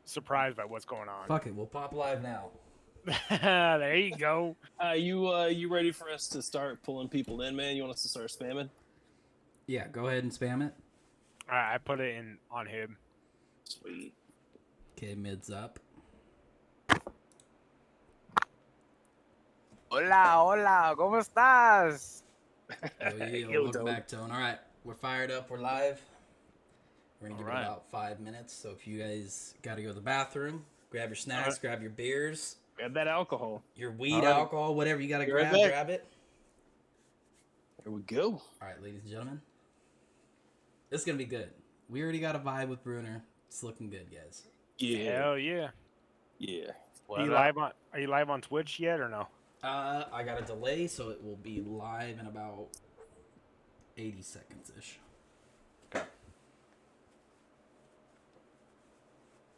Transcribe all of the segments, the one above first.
surprised by what's going on. Fuck it, we'll pop live now. There you go. You ready for us to start pulling people in, man? You want us to start spamming? Yeah, go ahead and spam it. All right, I put it in on him. Sweet. Okay, mid's up. Hola, hola, ¿cómo estás? Welcome back, Tone. All right, we're fired up. We're live. We're gonna give it about 5 minutes. So if you guys got to go to the bathroom, grab your snacks, grab your beers, Grab that alcohol. your weed, alcohol, whatever you got to grab, grab it. Here we go. All right, ladies and gentlemen, this is gonna be good. We already got a vibe with Bruner. It's looking good, guys. Yeah. Hell yeah. Yeah. Are you live on Twitch yet or no? I got a delay, so it will be live in about 80 seconds ish. Okay.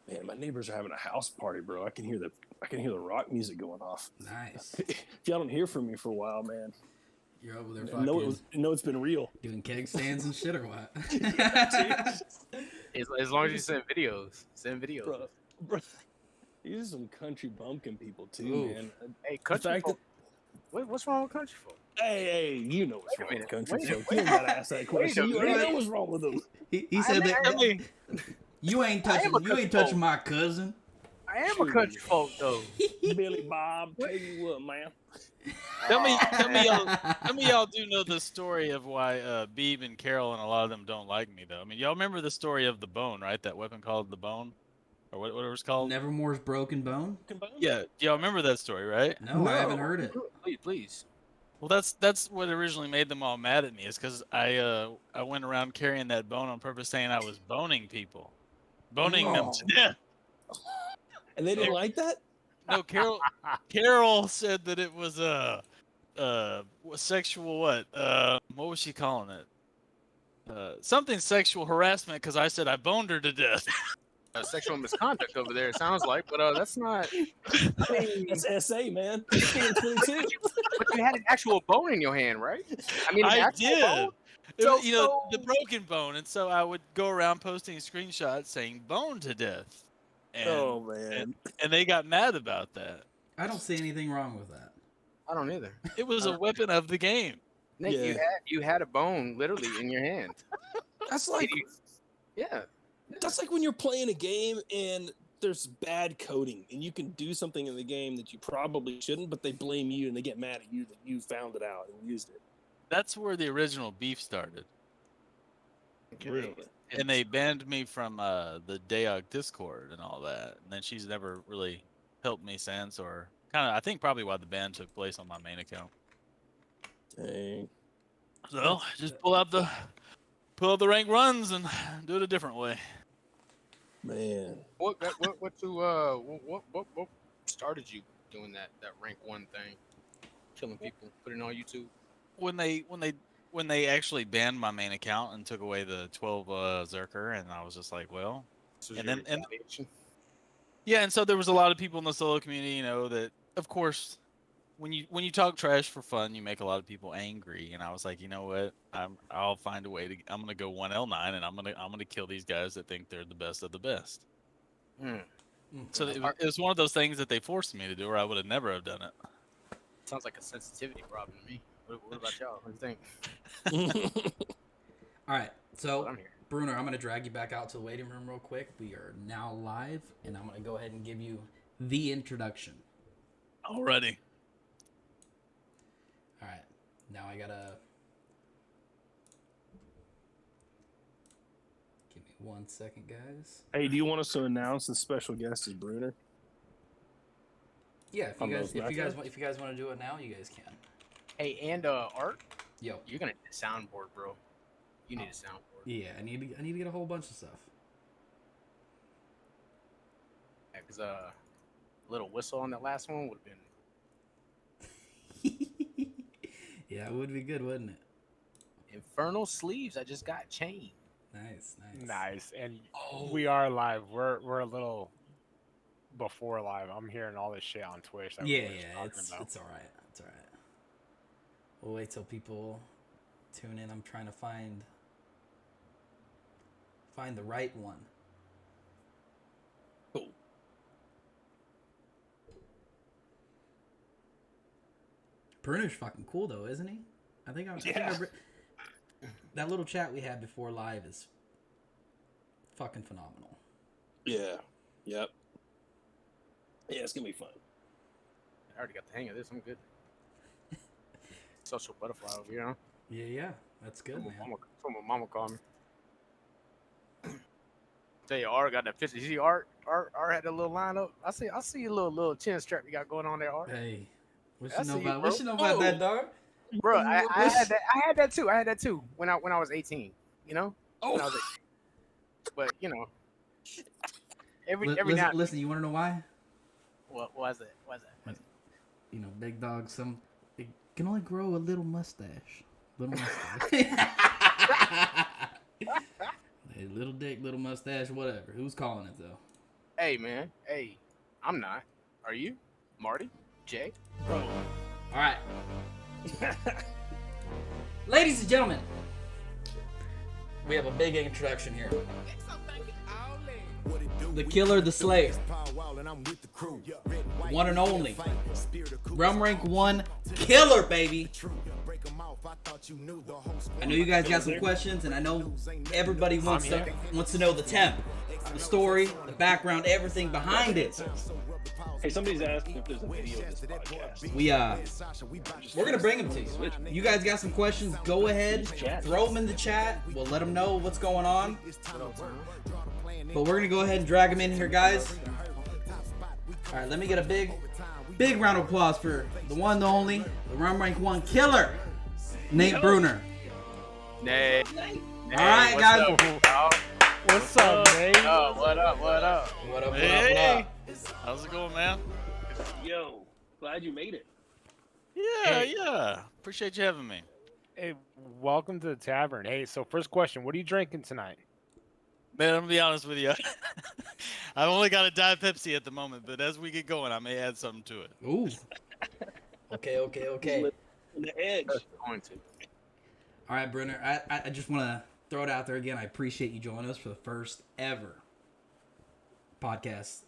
Man, my neighbors are having a house party, bro. I can hear the rock music going off. Nice. If y'all don't hear from me for a while, man. You're over there I know it's been real. doing keg stands and shit or what? As long as you send videos. Send videos. Bro, these are some country bumpkin people too, Ooh. man. Hey, country folk. What's wrong with country folk? Hey, you know what's wrong with country Wait a folk. You don't gotta ask that question. You already know what's wrong with them. He said that you ain't touching my cousin. I am a country folk though. Billy Bob, tell you what, man. Tell me, y'all do know the story of why Beeb and Carol and a lot of them don't like me, though. I mean, y'all remember the story of the bone, right? That weapon called the bone, or what it was called? Nevermore's broken bone. Yeah, y'all remember that story, right? No, I haven't heard it. Please. Well, that's what originally made them all mad at me, is because I went around carrying that bone on purpose, saying I was boning people, boning them to death. And they didn't like that? No, Carol said that it was a sexual what was she calling it? Something sexual harassment, because I said I boned her to death. Sexual misconduct over there, it sounds like, but that's not. That's SA, man. But you had an actual bone in your hand, right? I mean, I did. Bone? The broken bone, and so I would go around posting screenshots saying "bone to death." And, oh man! And they got mad about that. I don't see anything wrong with that. I don't either. It was a weapon of the game. Nick, Yeah. you had a bone literally in your hand. That's like That's like when you're playing a game and there's bad coding and you can do something in the game that you probably shouldn't, but they blame you and they get mad at you that you found it out and used it. That's where the original beef started. Really? And they banned me from the DAOC Discord and all that. And then she's never really helped me since, or kind of, I think probably why the ban took place on my main account. Dang. So just pull out the rank runs and do it a different way. Man. What started you doing that rank 1 thing? Killing people, putting it on YouTube? When they actually banned my main account and took away the 12 Zerker, and I was just like, well, and so there was a lot of people in the solo community, you know, that of course when you talk trash for fun, you make a lot of people angry, and I was like, you know what, I'll find a way to. I'm gonna go 1L9, and I'm gonna kill these guys that think they're the best of the best. So it was one of those things that they forced me to do, or I would have never have done it. Sounds like a sensitivity problem to me. What about y'all? What do you think? All right, so I'm here. Bruner, I'm going to drag you back out to the waiting room real quick. We are now live, and I'm going to go ahead and give you the introduction. Already. All right, now I got to... Give me 1 second, guys. Hey, do you want us to announce the special guest is Bruner? Yeah, if you guys want to do it now, you guys can. Hey, and Art, Yo, you're gonna need a soundboard, bro. You need a soundboard. yeah, I need to get a whole bunch of stuff. Yeah, cause a little whistle on that last one would have been. Yeah, it would be good, wouldn't it? Infernal sleeves. I just got chained. Nice. And we are live. We're a little before live. I'm hearing all this shit on Twitch. It's all right. It's all right. We'll wait till people tune in. I'm trying to find the right one. Cool. Bruner's fucking cool though, isn't he? I think that little chat we had before live is fucking phenomenal. Yeah. Yep. Yeah, it's gonna be fun. I already got the hang of this. I'm good. Social butterfly over here, huh? Yeah, that's good, man. That's what my mama called me. Tell you, Art got that picture. You see Art had that little line up. I see a little chin strap you got going on there, Art. Hey, what I you know see you, about bro. what you know about that, dog? Bro, I had that too. I had that too when I was 18. You know, when I was 18. But you know, every now. Listen, you want to know why? What was it? Why is that? You know, big dogs. They can only grow a little mustache. Little mustache. Hey, little dick, little mustache, whatever. Who's calling it though? Hey man, hey, I'm not. Are you, Marty? Jay? Bro. All right. Ladies and gentlemen, we have a big introduction here. The Killer, the Slayer. One and only. Realm Rank 1 Killer, baby. I know you guys got some questions, and I know everybody wants to know the temp, the story, the background, everything behind it. Hey, somebody's asking if there's a video of this podcast. We're gonna bring them to you. You guys got some questions? Go ahead, throw them in the chat. We'll let them know what's going on. But we're gonna go ahead and drag them in here, guys. All right, let me get a big round of applause for the one, the only, the Realm Rank 1 Killer, Nate Bruner. Nate. All right, guys. What's up, Nate? Oh, what up? What up? Hey. How's it going, man? Yo, glad you made it. Yeah. Appreciate you having me. Hey, welcome to the tavern. Hey, so first question, what are you drinking tonight? Man, I'm gonna be honest with you. I've only got a Diet Pepsi at the moment, but as we get going, I may add something to it. Ooh. Okay. The edge. All right, Brunner. I just want to throw it out there again. I appreciate you joining us for the first ever podcast.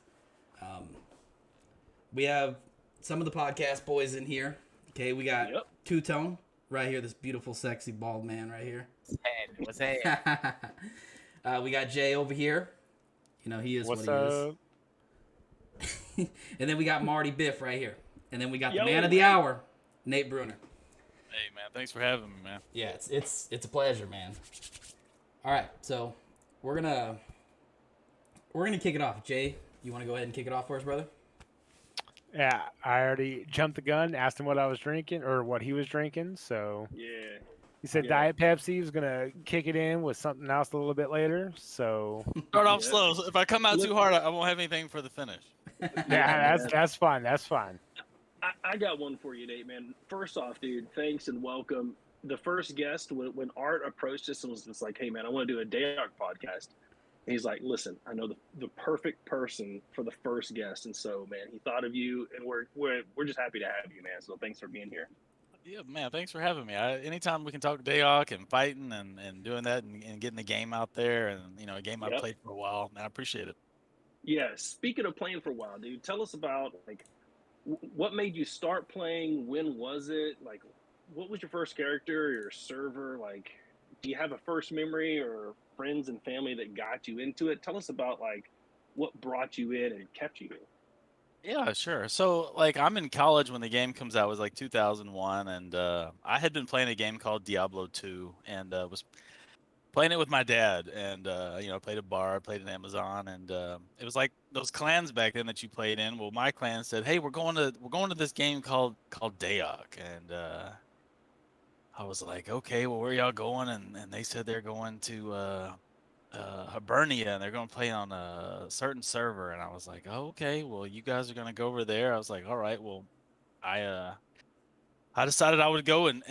We have some of the podcast boys in here. Okay, we got Two-Tone right here. This beautiful, sexy, bald man right here. What's that? We got Jay over here. You know, he is What's what he up? is. And then we got Marty Biff right here. And then we got the man of the hour, Nate Bruner. Hey, man, thanks for having me, man. Yeah, it's a pleasure, man. All right, so we're gonna kick it off. Jay, you want to go ahead and kick it off for us, brother? Yeah, I already jumped the gun, asked him what I was drinking or what he was drinking. So Yeah. he said Diet Pepsi. He was gonna kick it in with something else a little bit later. So Start off slow. So if I come out too hard, I won't have anything for the finish. yeah, that's fine. That's fine. I got one for you, Nate, man. First off, dude, thanks and welcome. The first guest, when Art approached us and was just like, hey, man, I want to do a DAOC podcast. And he's like, listen, I know the perfect person for the first guest. And so, man, he thought of you, and we're just happy to have you, man. So thanks for being here. Yeah, man, thanks for having me. Anytime we can talk DAOC and fighting and doing that and getting the game out there and, you know, a game I've played for a while, man, I appreciate it. Yeah, speaking of playing for a while, dude, tell us about, like, what made you start playing? When was it? Like, what was your first character, your server? Like, do you have a first memory or friends and family that got you into it? Tell us about, like, what brought you in and kept you here. Yeah, sure. So, like, I'm in college when the game comes out. It was like 2001, and I had been playing a game called Diablo 2, and was playing it with my dad, and you know, played a bar, played an Amazon, and it was like those clans back then that you played in. Well, my clan said, "Hey, we're going to this game called DAOC," and I was like, "Okay, well, where y'all going?" And they said they're going to Hibernia, and they're going to play on a certain server, and I was like, "Oh, okay, well, you guys are going to go over there." I was like, "All right, well, I decided I would go and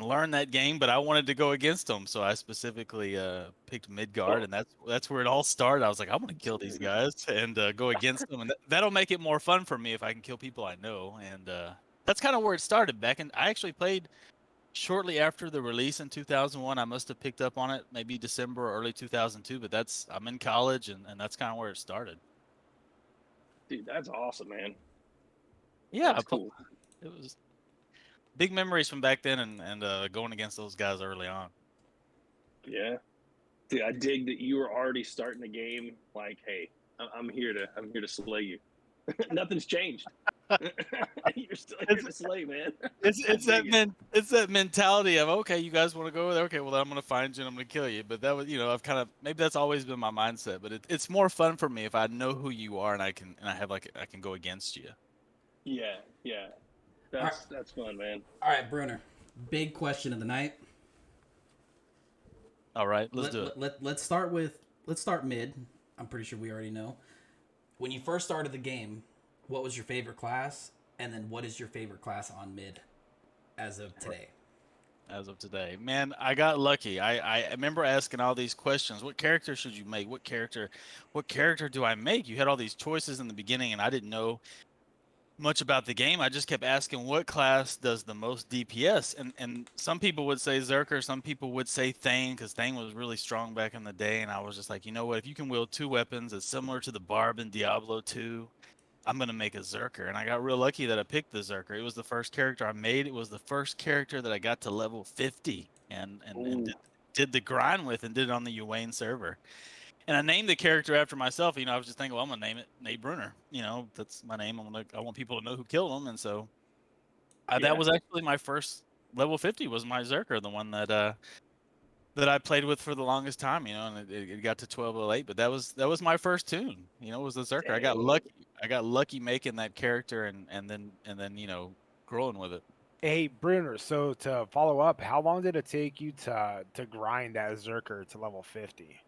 learn that game, but I wanted to go against them, so I specifically picked Midgard, and that's where it all started. I was like, I want to kill these guys and go against them, and that'll make it more fun for me if I can kill people I know, and that's kind of where it started. I actually played shortly after the release in 2001. I must have picked up on it maybe December or early 2002, but I'm in college, and that's kind of where it started. Dude, that's awesome, man. Yeah, that's cool. It was. big memories from back then, and going against those guys early on. Yeah. See, I dig that you were already starting the game like, hey, I'm here to slay you. Nothing's changed. You're still here to slay, man. It's that mentality of, okay, you guys want to go over there, okay, well then I'm gonna find you and I'm gonna kill you. But that was, I've kind of, maybe that's always been my mindset. But it's more fun for me if I know who you are and I can go against you. Yeah. That's fun, man. All right, Bruner. Big question of the night. All right, let's do it. Let's start mid. I'm pretty sure we already know. When you first started the game, what was your favorite class? And then what is your favorite class on mid as of today? As of today, man, I got lucky. I remember asking all these questions. What character should you make? What character do I make? You had all these choices in the beginning, and I didn't know much about the game. I just kept asking what class does the most DPS, and some people would say Zerker, some people would say Thane, because Thane was really strong back in the day, and I was just like, you know what, if you can wield 2 weapons, it's similar to the Barb in Diablo 2, I'm gonna make a Zerker. And I got real lucky that I picked the Zerker. It was the first character I made. It was the first character that I got to level 50 and did the grind with, and did it on the Uwain server. And I named the character after myself. I was just thinking, well, I'm gonna name it Nate Bruner. That's my name. I want people to know who killed him. And so that was actually my first level 50. Was my Zerker, the one that I played with for the longest time. And it got to 1208. But that was my first tune. It was the Zerker. Dang. I got lucky making that character, and then growing with it. Hey, Bruner, so to follow up, how long did it take you to grind that Zerker to level 50?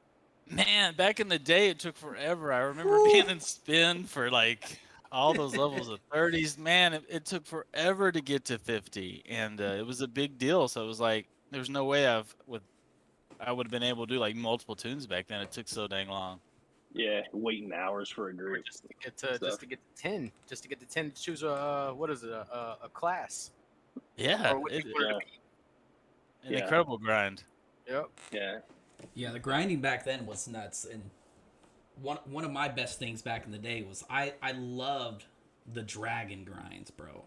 Man, back in the day, it took forever. I remember being in spin for like all those levels of 30s. Man, it took forever to get to 50, and it was a big deal. So it was like, there's no way I would have been able to do like multiple tunes back then. It took so dang long. Yeah, waiting hours for a group. Just to get to 10, just to get to 10 to choose a class. Yeah, Or what you wanted to be. an incredible grind. Yep. Yeah, the grinding back then was nuts, and one of my best things back in the day was I loved the dragon grinds, bro.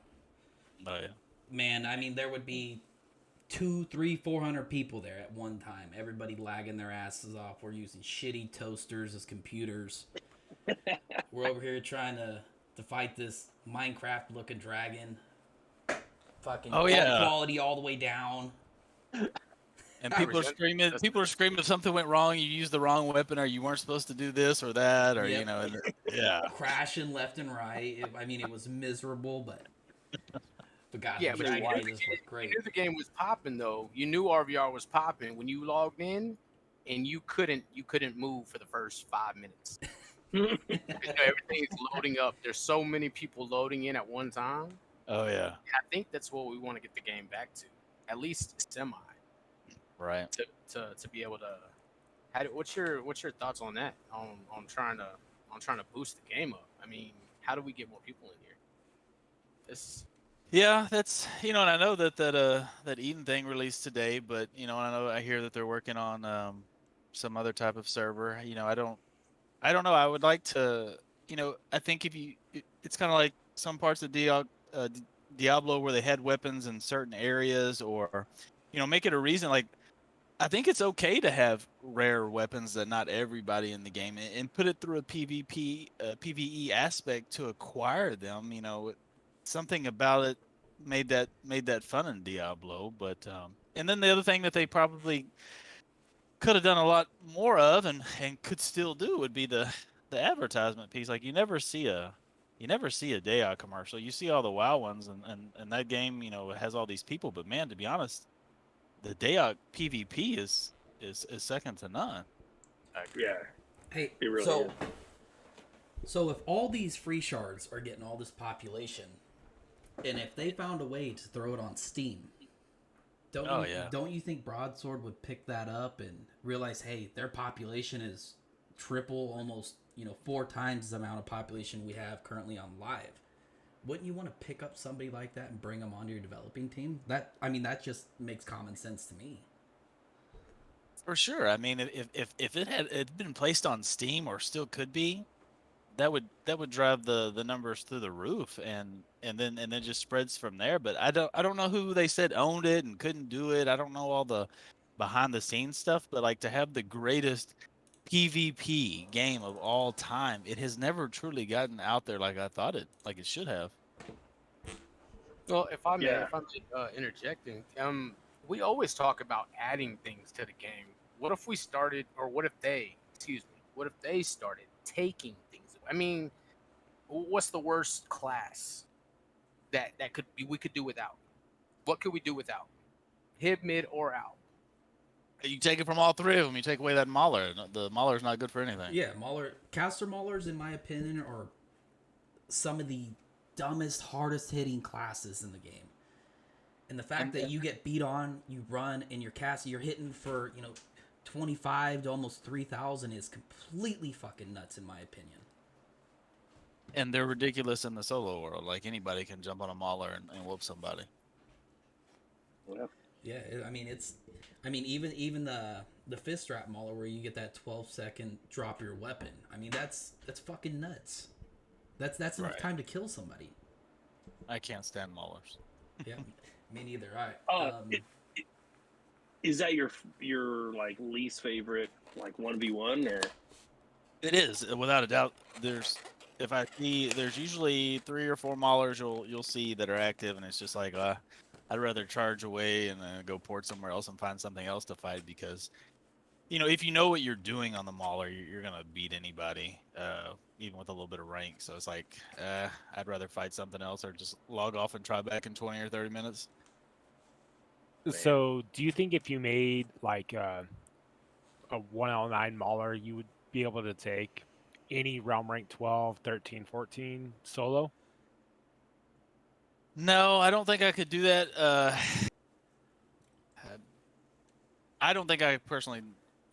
Oh yeah. Man, I mean there would be 200, 300, 400 people there at one time. Everybody lagging their asses off. We're using shitty toasters as computers. We're over here trying to fight this Minecraft looking dragon. Fucking quality all the way down. And people are screaming if something went wrong, you used the wrong weapon, or you weren't supposed to do this or that, or crashing left and right. It was miserable, but God, but was great. You knew the game was popping though. You knew RVR was popping when you logged in, and you couldn't move for the first 5 minutes. Everything's loading up. There's so many people loading in at one time. Oh yeah. I think that's what we want to get the game back to, at least semi. Right. To be able to, what's your thoughts on that? On trying to boost the game up. How do we get more people in here? Yeah, that's and I know that Eden thing released today, but I hear that they're working on some other type of server. I don't know. I would like to. I think it's kind of like some parts of Diablo where they had weapons in certain areas, or make it a reason. Like, I think it's okay to have rare weapons that not everybody in the game, and put it through a PvE aspect to acquire them. Something about it made that fun in Diablo. But and then the other thing that they probably could have done a lot more of, and could still do, would be the advertisement piece. Like, you never see a DAOC commercial. You see all the WoW ones, and that game, has all these people. But man, to be honest, the DAOC PvP is second to none. Yeah. Hey, it really is. So if all these free shards are getting all this population, and if they found a way to throw it on Steam, don't you think Broadsword would pick that up and realize, hey, their population is triple, almost 4 times the amount of population we have currently on live? Wouldn't you want to pick up somebody like that and bring them onto your developing team? That just makes common sense to me. For sure. If it had been placed on Steam, or still could be, that would drive the numbers through the roof, and then just spreads from there. But I don't know who they said owned it and couldn't do it. I don't know all the behind the scenes stuff, but like to have the greatest PvP game of all time, it has never truly gotten out there like I thought it should have. Well, if I may, Yeah. if I'm interjecting, we always talk about adding things to the game. What if we started, or what if they, excuse me, what if they started taking things? I mean, what's the worst class that we could do without? What could we do without? Hib, mid, or out? You take it from all three of them. You take away that Mauler. The Mauler's not good for anything. Yeah, caster Maulers, in my opinion, are some of the dumbest, hardest hitting classes in the game. And the fact that you get beat on, you run, and you're hitting for 25 to almost 3,000 is completely fucking nuts, in my opinion. And they're ridiculous in the solo world. Like anybody can jump on a Mauler and whoop somebody. Yeah, even the fist strap Mauler where you get that 12-second drop your weapon. I mean, that's fucking nuts. That's enough Right. time to kill somebody. I can't stand Maulers. Yeah, me neither. All right. Is that your like least favorite like 1v1 or? It is without a doubt. There's usually 3 or 4 Maulers you'll see that are active, and it's just like I'd rather charge away and go port somewhere else and find something else to fight, because if you know what you're doing on the Mauler, you're gonna beat anybody, even with a little bit of rank. So it's like I'd rather fight something else or just log off and try back in 20 or 30 minutes. So, do you think if you made like a 1L9 Mauler, you would be able to take any realm rank 12, 13, 14 solo? No, I don't think I could do that. I don't think I personally.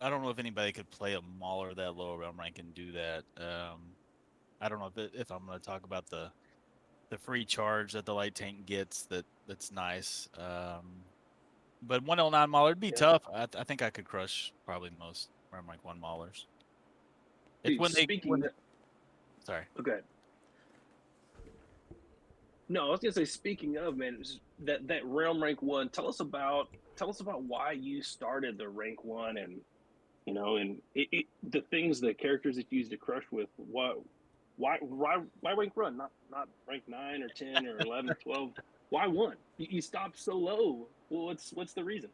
I don't know if anybody could play a Mauler that low realm rank and do that. I don't know if I'm going to talk about the free charge that the light tank gets. That's nice. But 1L9 Mauler would be tough. I think I could crush probably most realm rank 1 Maulers. Dude, Sorry. Okay. No, I was gonna say, speaking of, man, that realm rank 1. Tell us about why you started the rank 1, and the things, the characters that you used to crush with. Why rank 1? Not rank 9 or 10 or 11 or 12. Why 1? You stopped so low. Well, what's the reason?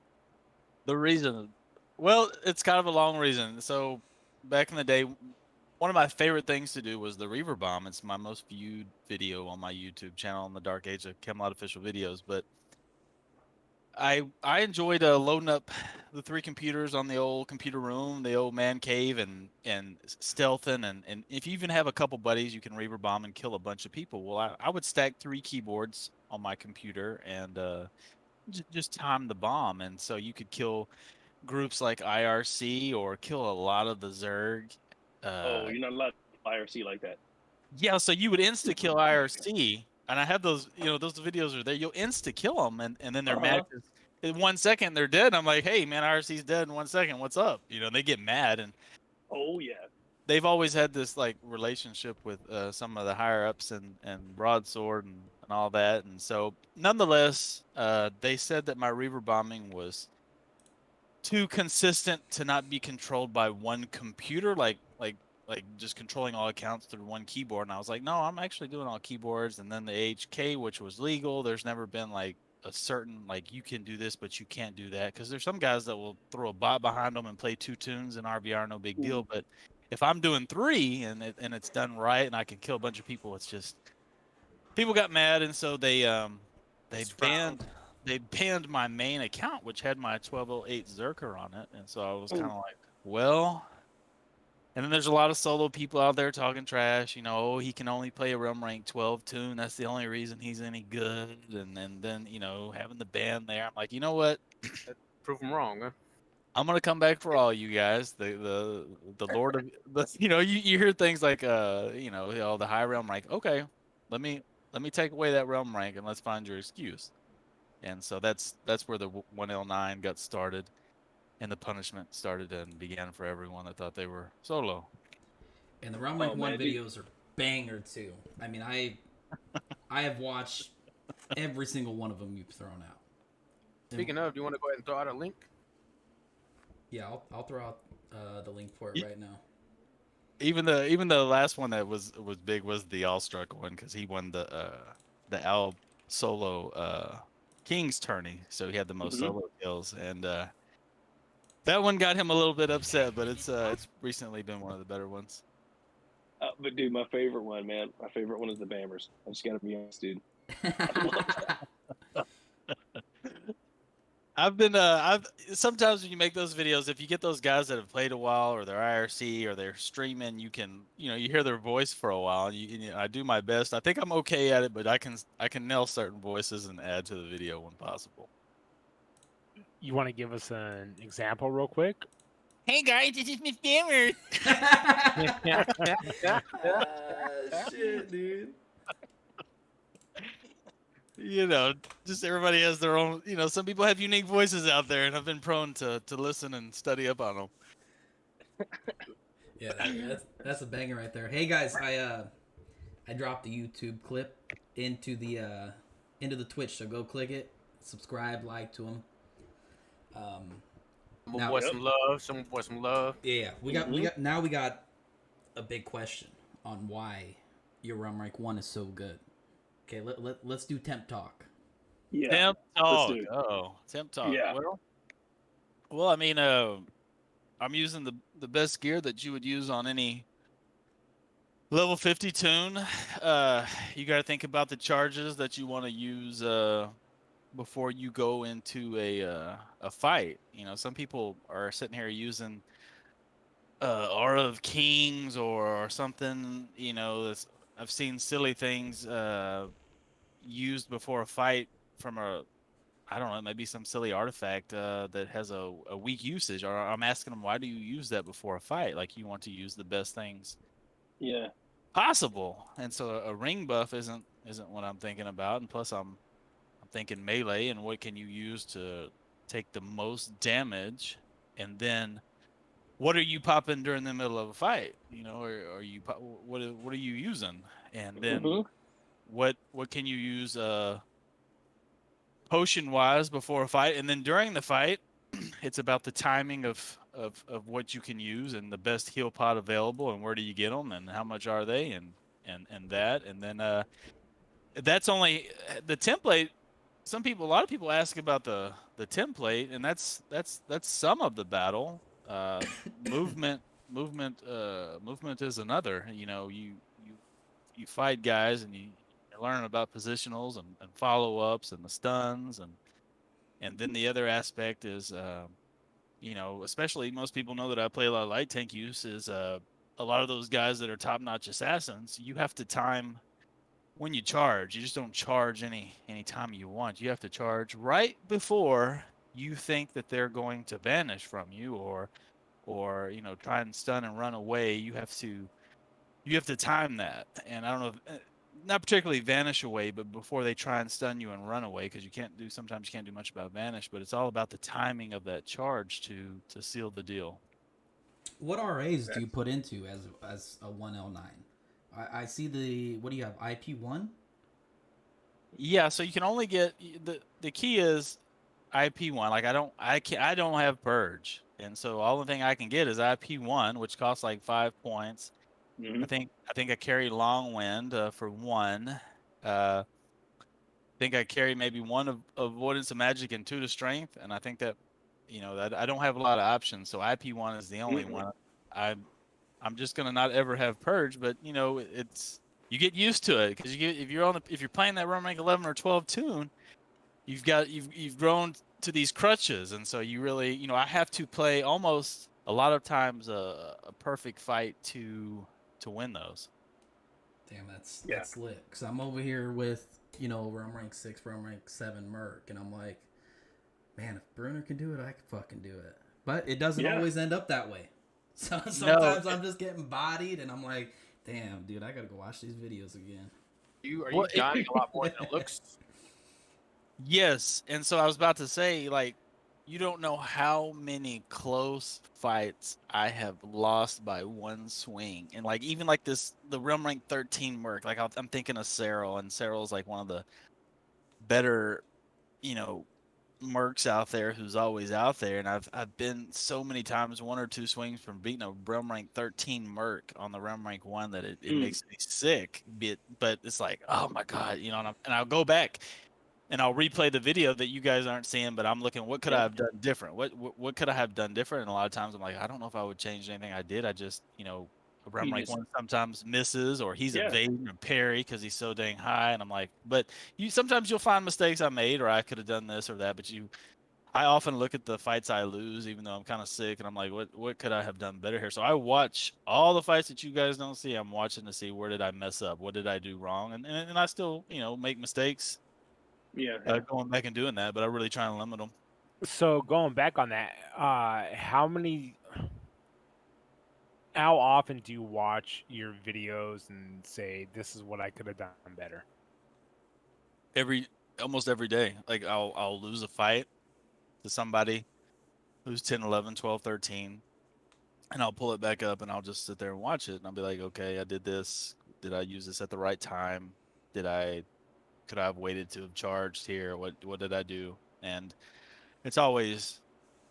The reason, well, it's kind of a long reason. So back in the day, one of my favorite things to do was the Reaver Bomb. It's my most viewed video on my YouTube channel in the dark age of Camelot official videos. But I enjoyed loading up the 3 computers on the old computer room, the old man cave, and stealthing. And if you even have a couple buddies, you can Reaver Bomb and kill a bunch of people. Well, I would stack 3 keyboards on my computer and just time the bomb. And so you could kill groups like IRC or kill a lot of the Zerg. You're not allowed to IRC like that. Yeah, so you would insta kill IRC, and I have those. Those videos are there. You'll insta kill them, and then they're mad. In 1 second they're dead. I'm like, hey man, IRC's dead in 1 second. What's up? They get mad, and they've always had this like relationship with some of the higher ups and Broadsword and all that. And so nonetheless, they said that my Reaver bombing was too consistent to not be controlled by one computer, like just controlling all accounts through one keyboard. And I was like, no, I'm actually doing all keyboards. And then the HK, which was legal, there's never been like a certain like you can do this but you can't do that, because there's some guys that will throw a bot behind them and play 2 tunes in RVR, no big deal. But if I'm doing 3 and it's done right and I can kill a bunch of people, it's just people got mad. And so they banned my main account, which had my 1208 Zerker on it. And so I was kind of like, well. And then there's a lot of solo people out there talking trash. He can only play a realm rank 12 tune. That's the only reason he's any good. And then having the ban there, I'm like, you know what? Prove them wrong, huh? I'm gonna come back for all you guys. The Lord of you hear things like the high realm rank. Okay, let me take away that realm rank and let's find your excuse. And so that's where the 1L9 got started, and the punishment started and began for everyone that thought they were solo. And the realm rank 1 videos are banger too. I mean, I have watched every single one of them you've thrown out. Speaking of, do you want to go ahead and throw out a link? Yeah, I'll throw out the link for it right now. Even the last one that was big was the Allstruck one, because he won the Al solo King's tourney, so he had the most solo kills, and that one got him a little bit upset, but it's recently been one of the better ones. But dude, my favorite one, man. My favorite one is the Bammers. I just gotta be honest, dude. I've sometimes when you make those videos, if you get those guys that have played a while, or they're IRC, or they're streaming, you can, you hear their voice for a while. And I do my best. I think I'm okay at it, but I can nail certain voices and add to the video when possible. You want to give us an example real quick? Hey guys, this is Miss Bammer. Shit, dude. Just everybody has their own. Some people have unique voices out there, and I've been prone to listen and study up on them. Yeah, that's a banger right there. Hey guys, I dropped the YouTube clip into the Twitch, so go click it, subscribe, like to them. Some boy some love. Yeah, we got a big question on why your Realm Rank 1 is so good. Okay, let's do temp talk. Yeah. Temp talk. Oh, temp talk. Yeah. Well, I mean, I'm using the best gear that you would use on any level 50 tune. You got to think about the charges that you want to use before you go into a fight. Some people are sitting here using Aura of Kings or something. I've seen silly things used before a fight from I don't know, maybe some silly artifact that has a weak usage. Or I'm asking them, why do you use that before a fight? Like, you want to use the best things possible. And so a ring buff isn't what I'm thinking about. And plus I'm thinking melee, and what can you use to take the most damage, and then what are you popping during the middle of a fight? Or are you what are you using? And then what can you use potion wise before a fight? And then during the fight, it's about the timing of what you can use and the best heal pot available, and where do you get them, and how much are they, and that. And then that's only the template. A lot of people ask about the template, and that's some of the battle. Movement is another. You fight guys, and you learn about positionals and follow-ups and the stuns, and then the other aspect is especially most people know that I play a lot of light tank use, is a lot of those guys that are top-notch assassins, you have to time when you charge. You just don't charge any time you want. You have to charge right before you think that they're going to vanish from you, or try and stun and run away. You have to time that. And I don't know if, not particularly vanish away, but before they try and stun you and run away, because sometimes you can't do much about vanish, but it's all about the timing of that charge to seal the deal. What RAs do you put into as a 1L9? I see what do you have, IP1? Yeah, so you can only get the key is IP1. Like I don't have purge, and so all the thing I can get is IP1, which costs like 5 points. I think I carry long wind for 1. I think I carry maybe 1 of avoidance of magic and 2 to strength, and I think that that I don't have a lot of options, so IP1 is the only one. I'm just gonna not ever have purge, but it's, you get used to it, because if you're playing that Realm Rank 11 or 12 tune, you've grown to these crutches, and so you really I have to play almost a lot of times a perfect fight to win those. Damn, that's lit. Because I'm over here with Realm Rank 6, Realm Rank 7 Merc, and I'm like, man, if Bruner can do it, I can fucking do it. But it doesn't always end up that way. So sometimes I'm just getting bodied, and I'm like, damn, dude, I gotta go watch these videos again. Are you dying a lot more than it looks? Yes, and so I was about to say, like, You don't know how many close fights I have lost by one swing. And like even like the Realm Rank 13 Merc, like I'm thinking of Cyril, and Cyril's like one of the better, you know, mercs out there who's always out there. And I've been so many times 1 or 2 swings from beating a Realm Rank 13 Merc on the Realm Rank 1 that it makes me sick. But it's like, oh my God, you know, and I'll go back and I'll replay the video that you guys aren't seeing, but I'm looking, what could I have done different? What could I have done different? And a lot of times I'm like, I don't know if I would change anything I did. I just, you know, a Realm Rank 1 sometimes misses, or he's evading or parry because he's so dang high. And I'm like, but sometimes you'll find mistakes I made, or I could have done this or that. But I often look at the fights I lose, even though I'm kind of sick, and I'm like, what could I have done better here? So I watch all the fights that you guys don't see. I'm watching to see where did I mess up, what did I do wrong, and I still, you know, make mistakes. Going back and doing that, but I really try and limit them. So going back on that, how often do you watch your videos and say, this is what I could have done better? Almost every day. Like I'll lose a fight to somebody who's 10, 11, 12, 13, and I'll pull it back up and I'll just sit there and watch it, and I'll be like, okay, I did this. Did I use this at the right time? Could I have waited to have charged here? What did I do? And it's always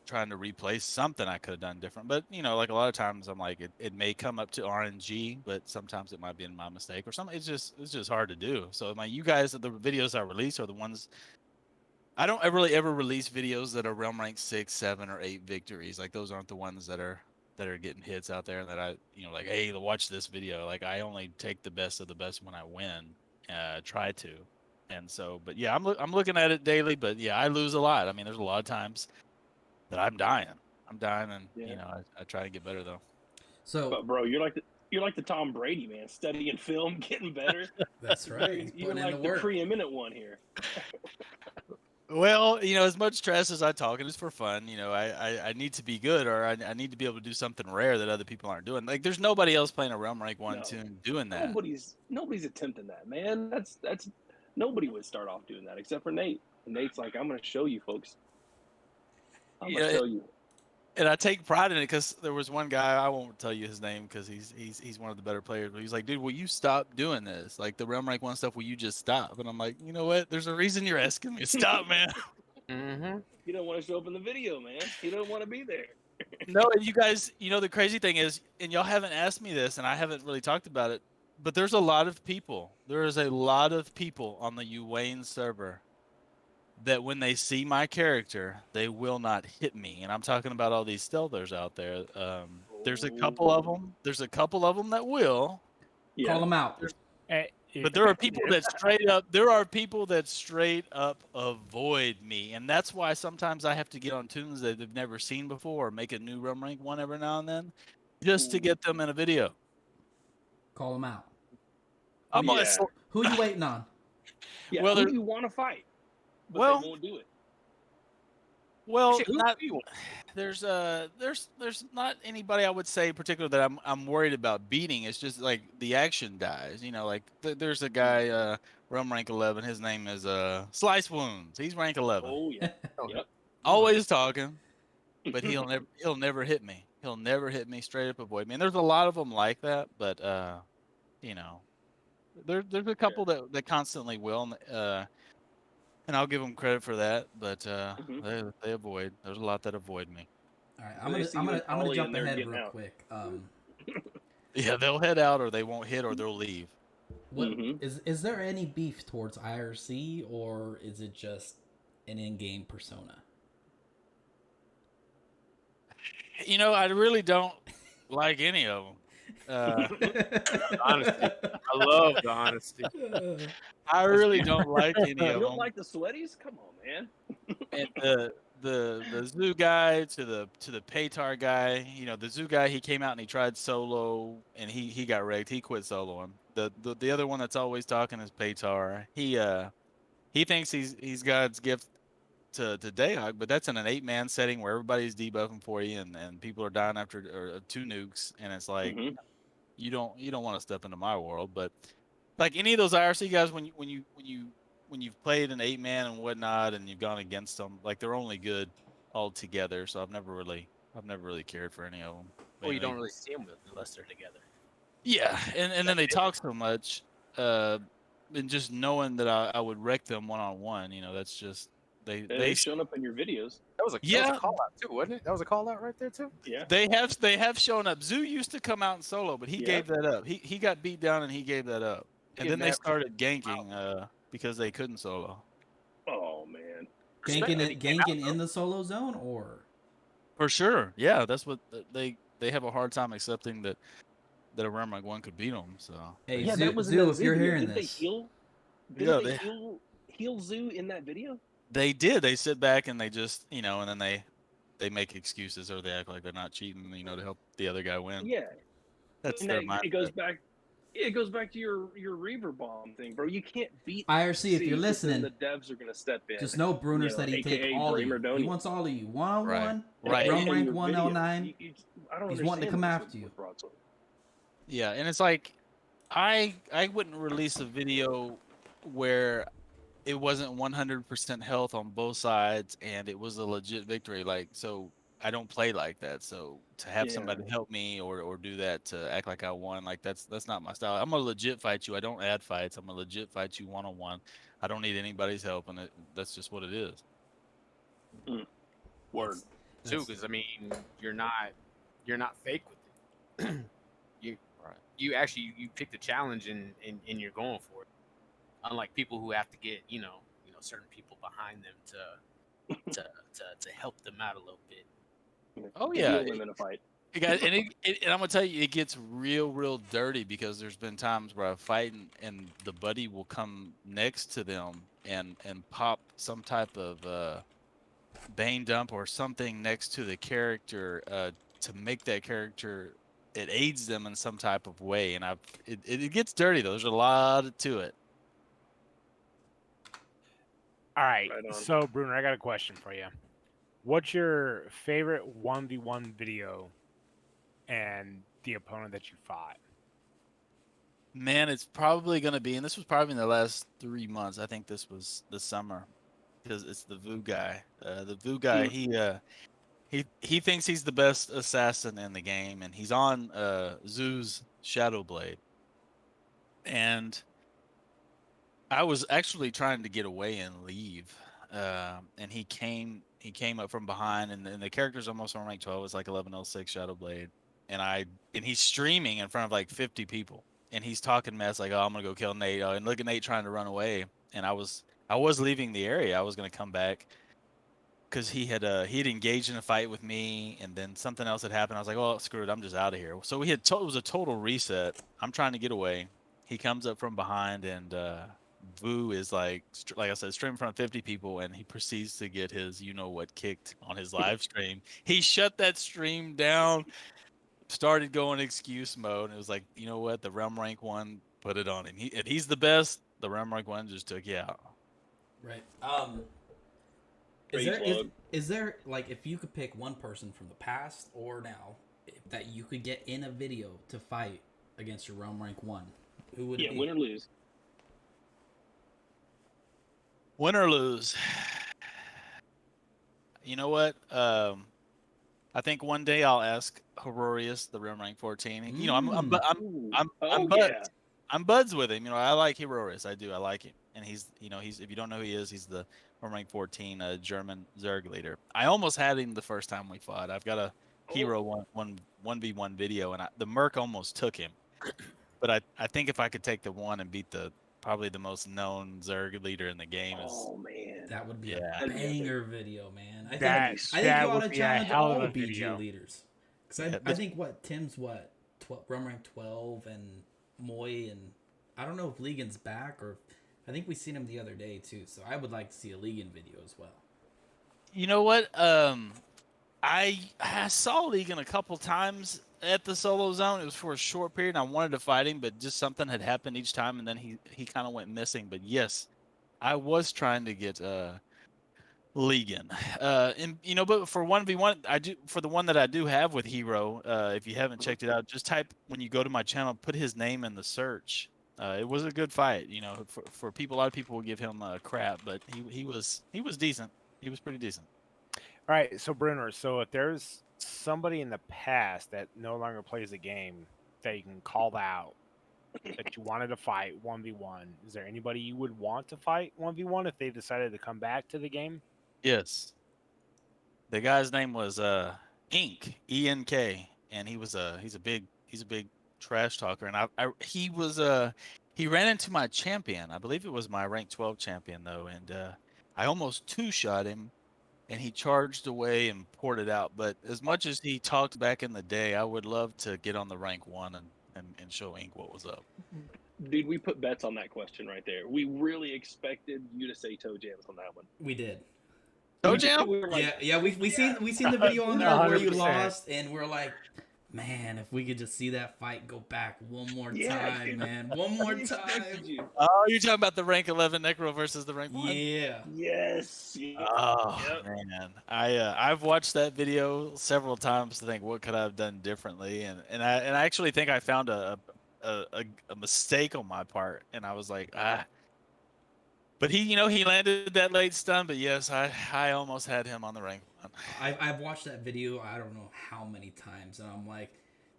trying to replace something I could have done different. But, you know, like a lot of times I'm like, it may come up to RNG, but sometimes it might be in my mistake or something. It's just hard to do. So you guys, the videos I release are the ones, I don't really ever release videos that are Realm Rank 6, 7, or 8 victories. Like those aren't the ones that are getting hits out there that I, you know, like, hey, watch this video. Like I only take the best of the best when I win, try to. And so, but yeah, I'm looking at it daily, but yeah, I lose a lot. I mean, there's a lot of times that I'm dying, and you know, I try to get better though. So, but bro, you're like the Tom Brady, man, studying film, getting better. That's right. You're like the preeminent one here. Well, you know, as much trash as I talk, and it's for fun. You know, I need to be good, or I need to be able to do something rare that other people aren't doing. Like, there's nobody else playing a Realm Rank 1 tune doing that. Nobody's attempting that, man. That's nobody would start off doing that except for Nate. And Nate's like, I'm going to show you, folks. I'm going to show you. And I take pride in it because there was one guy, I won't tell you his name because he's one of the better players, but he's like, dude, will you stop doing this? Like the Realm Rank 1 stuff, will you just stop? And I'm like, you know what? There's a reason you're asking me to stop, man. Mm-hmm. You don't want to show up in the video, man. You don't want to be there. No, and you guys, you know, the crazy thing is, and y'all haven't asked me this, and I haven't really talked about it, but there's a lot of people. There is a lot of people on the Uwayne server that when they see my character, they will not hit me. And I'm talking about all these stealthers out there. There's a couple of them. There's a couple of them that will. Yeah. Call them out. But there are people that straight up. There are people that straight up avoid me, and that's why sometimes I have to get on tunes that they've never seen before, or make a new Realm Rank 1 every now and then, just to get them in a video. Call them out. Who you waiting on? Yeah, who do you want to fight? But they won't do it. Well, there's not anybody I would say in particular that I'm worried about beating. It's just like the action dies. You know, like there's a guy, Realm Rank 11. His name is Slice Wounds. He's rank 11. Oh yeah. Yep. Always talking, but he'll never hit me. He'll never hit me. Straight up avoid me. And there's a lot of them like that, but you know, there's a couple that constantly will. And I'll give them credit for that, but they avoid. There's a lot that avoid me. All right, I'm gonna jump ahead real quick. Yeah, they'll head out, or they won't hit, or they'll leave. What is there any beef towards IRC, or is it just an in-game persona? You know, I really don't like any of them. Honesty. I love the honesty. I really don't like any of them. You don't like the sweaties? Come on, man. And the zoo guy to the Paytar guy, you know, the zoo guy, he came out and he tried solo and he got wrecked. He quit soloing. The other one that's always talking is Paytar. He thinks he's God's gift to DAOC, but that's in an 8-man setting where everybody's debuffing for you and people are dying after 2 nukes, and it's like you don't want to step into my world. But like any of those IRC guys, when you've played an 8-man and whatnot, and you've gone against them, like they're only good all together, so I've never really cared for any of them. Well, you don't really see them unless they're together. Yeah, and then they talk so much, and just knowing that I would wreck them one-on-one, that's just They've shown up in your videos. That was a call out too, wasn't it? That was a call out right there too. Yeah, they have shown up. Zoo used to come out in solo, but he gave that up. He got beat down and he gave that up. And then they started ganking because they couldn't solo. Oh man, ganking in the solo zone, or for sure, yeah, that's what they have a hard time accepting that a Realm Rank 1 could beat them. So hey, yeah, Zoo, that was Zoo if you're video. hearing Did this, they heal Zoo in that video? They did. They sit back and they just and then they make excuses or they act like they're not cheating, to help the other guy win. Yeah, that's and their mindset. It goes back to your Reaver Bomb thing, bro. You can't beat IRC if you're listening. The devs are gonna step in. Just know Bruner said he'd take all of you. He wants all of you. One-on-one. Right. Realm Rank 109. He's wanting to come this after you. Yeah, and it's like I wouldn't release a video where it wasn't 100% health on both sides and it was a legit victory. Like, so I don't play like that. So to have somebody help me or do that to act like I won, like that's not my style. I'm gonna legit fight you. I don't add fights. I'm gonna legit fight you one-on-one. I don't need anybody's help, and that's just what it is. Word. Too, because I mean, you're not fake with it. You actually pick the challenge and you're going for it. Unlike people who have to get certain people behind them to help them out a little bit. Oh yeah, in a fight. Guys, and I'm gonna tell you, it gets real dirty because there's been times where I fight and the buddy will come next to them and pop some type of Bane dump or something next to the character to make that character. It aids them in some type of way, and it gets dirty though. There's a lot to it. All right, so Bruner, I got a question for you. What's your favorite 1v1 video and the opponent that you fought? Man, it's probably going to be, and this was probably in the last 3 months. I think this was the summer because it's the Vu guy. The Vu guy, he thinks he's the best assassin in the game, and he's on Zoo's Shadow Blade. And I was actually trying to get away and leave, and he came up from behind, and the character's almost on rank 12. It's like 1106 Shadow Blade, and he's streaming in front of like 50 people, and he's talking mess like, "Oh, I'm gonna go kill Nate," and look at Nate trying to run away, and I was leaving the area. I was gonna come back because he'd engaged in a fight with me, and then something else had happened. I was like, "Well, screw it, I'm just out of here." So it was a total reset. I'm trying to get away. He comes up from behind, and Vu is like I said, streaming in front of 50 people, and he proceeds to get his what kicked on his live stream. He shut that stream down, started going excuse mode, and it was like, you know what, the Realm Rank 1 put it on him. He's the best. The Realm Rank 1 just took you out. Right. Is there like, if you could pick one person from the past or now that you could get in a video to fight against your Realm Rank 1, who would it be? Win or lose. Win or lose. You know what? I think one day I'll ask Hororius, the Realm Rank 14. I'm buds with him. I like Hororius. I do. I like him. And he's if you don't know who he is, he's the Realm Rank 14 German Zerg leader. I almost had him the first time we fought. I've got a Hero 1v1 video, and the Merc almost took him. But I think if I could take the one and beat probably the most known Zerg leader in the game man, that would be a banger video, man. I think you ought to challenge all the BG leaders. Because I think Tim's Realm Rank 12 and Moy, and I don't know if Legan's back, or I think we seen him the other day too. So I would like to see a Legan video as well. You know what? I saw Legan a couple times at the solo zone. It was for a short period. And I wanted to fight him, but just something had happened each time, and then he kind of went missing. But yes, I was trying to get Legan. But for 1v1, I do, for the one that I do have with Hero. If you haven't checked it out, just type, when you go to my channel, put his name in the search. It was a good fight. For people, a lot of people will give him crap, but he was decent. He was pretty decent. All right, so Bruner, so if there's somebody in the past that no longer plays the game that you can call out that you wanted to fight 1v1, is there anybody you would want to fight 1v1 if they decided to come back to the game? Yes. The guy's name was Ink, E-N-K, and he's a big trash talker, and he ran into my champion. I believe it was my rank 12 champion though, and I almost two-shot him, and he charged away and poured it out. But as much as he talked back in the day, I would love to get on the rank 1 and show Ink what was up. Dude, we put bets on that question right there. We really expected you to say toe jams on that one. We did. Toe jam? We were like, Yeah, we seen the video on there where you 100%. lost, and we're like, man, if we could just see that fight go back one more time, dude. man, one more we time. expected you. Oh, you're talking about the rank 11 Necro versus the rank 1? Yeah. Yes. Oh Yep. man, I've watched that video several times to think what could I have done differently, and I actually think I found a mistake on my part, and I was like but he landed that late stun, but yes, I almost had him on the rank 1. I've watched that video I don't know how many times, and I'm like,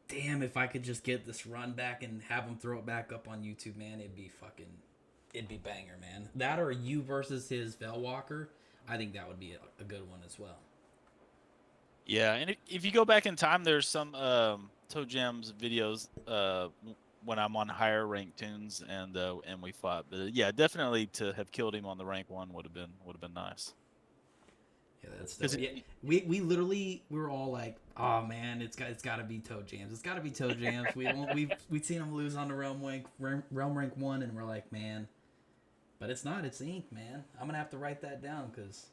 damn, if I could just get this run back and have him throw it back up on YouTube, man, it'd be banger, man. That or you versus his Veilwalker, I think that would be a good one as well. Yeah, and if you go back in time, there's some Toe Jams videos when I'm on higher rank tunes and we fought. But yeah, definitely to have killed him on the rank 1 would have been nice. Yeah, that's yeah. We literally were all like, oh man, it's got to be Toe Jams. It's got to be Toe Jams. We've seen him lose on the Realm rank 1, and we're like, man, but it's not. It's Ink, man. I'm gonna have to write that down because.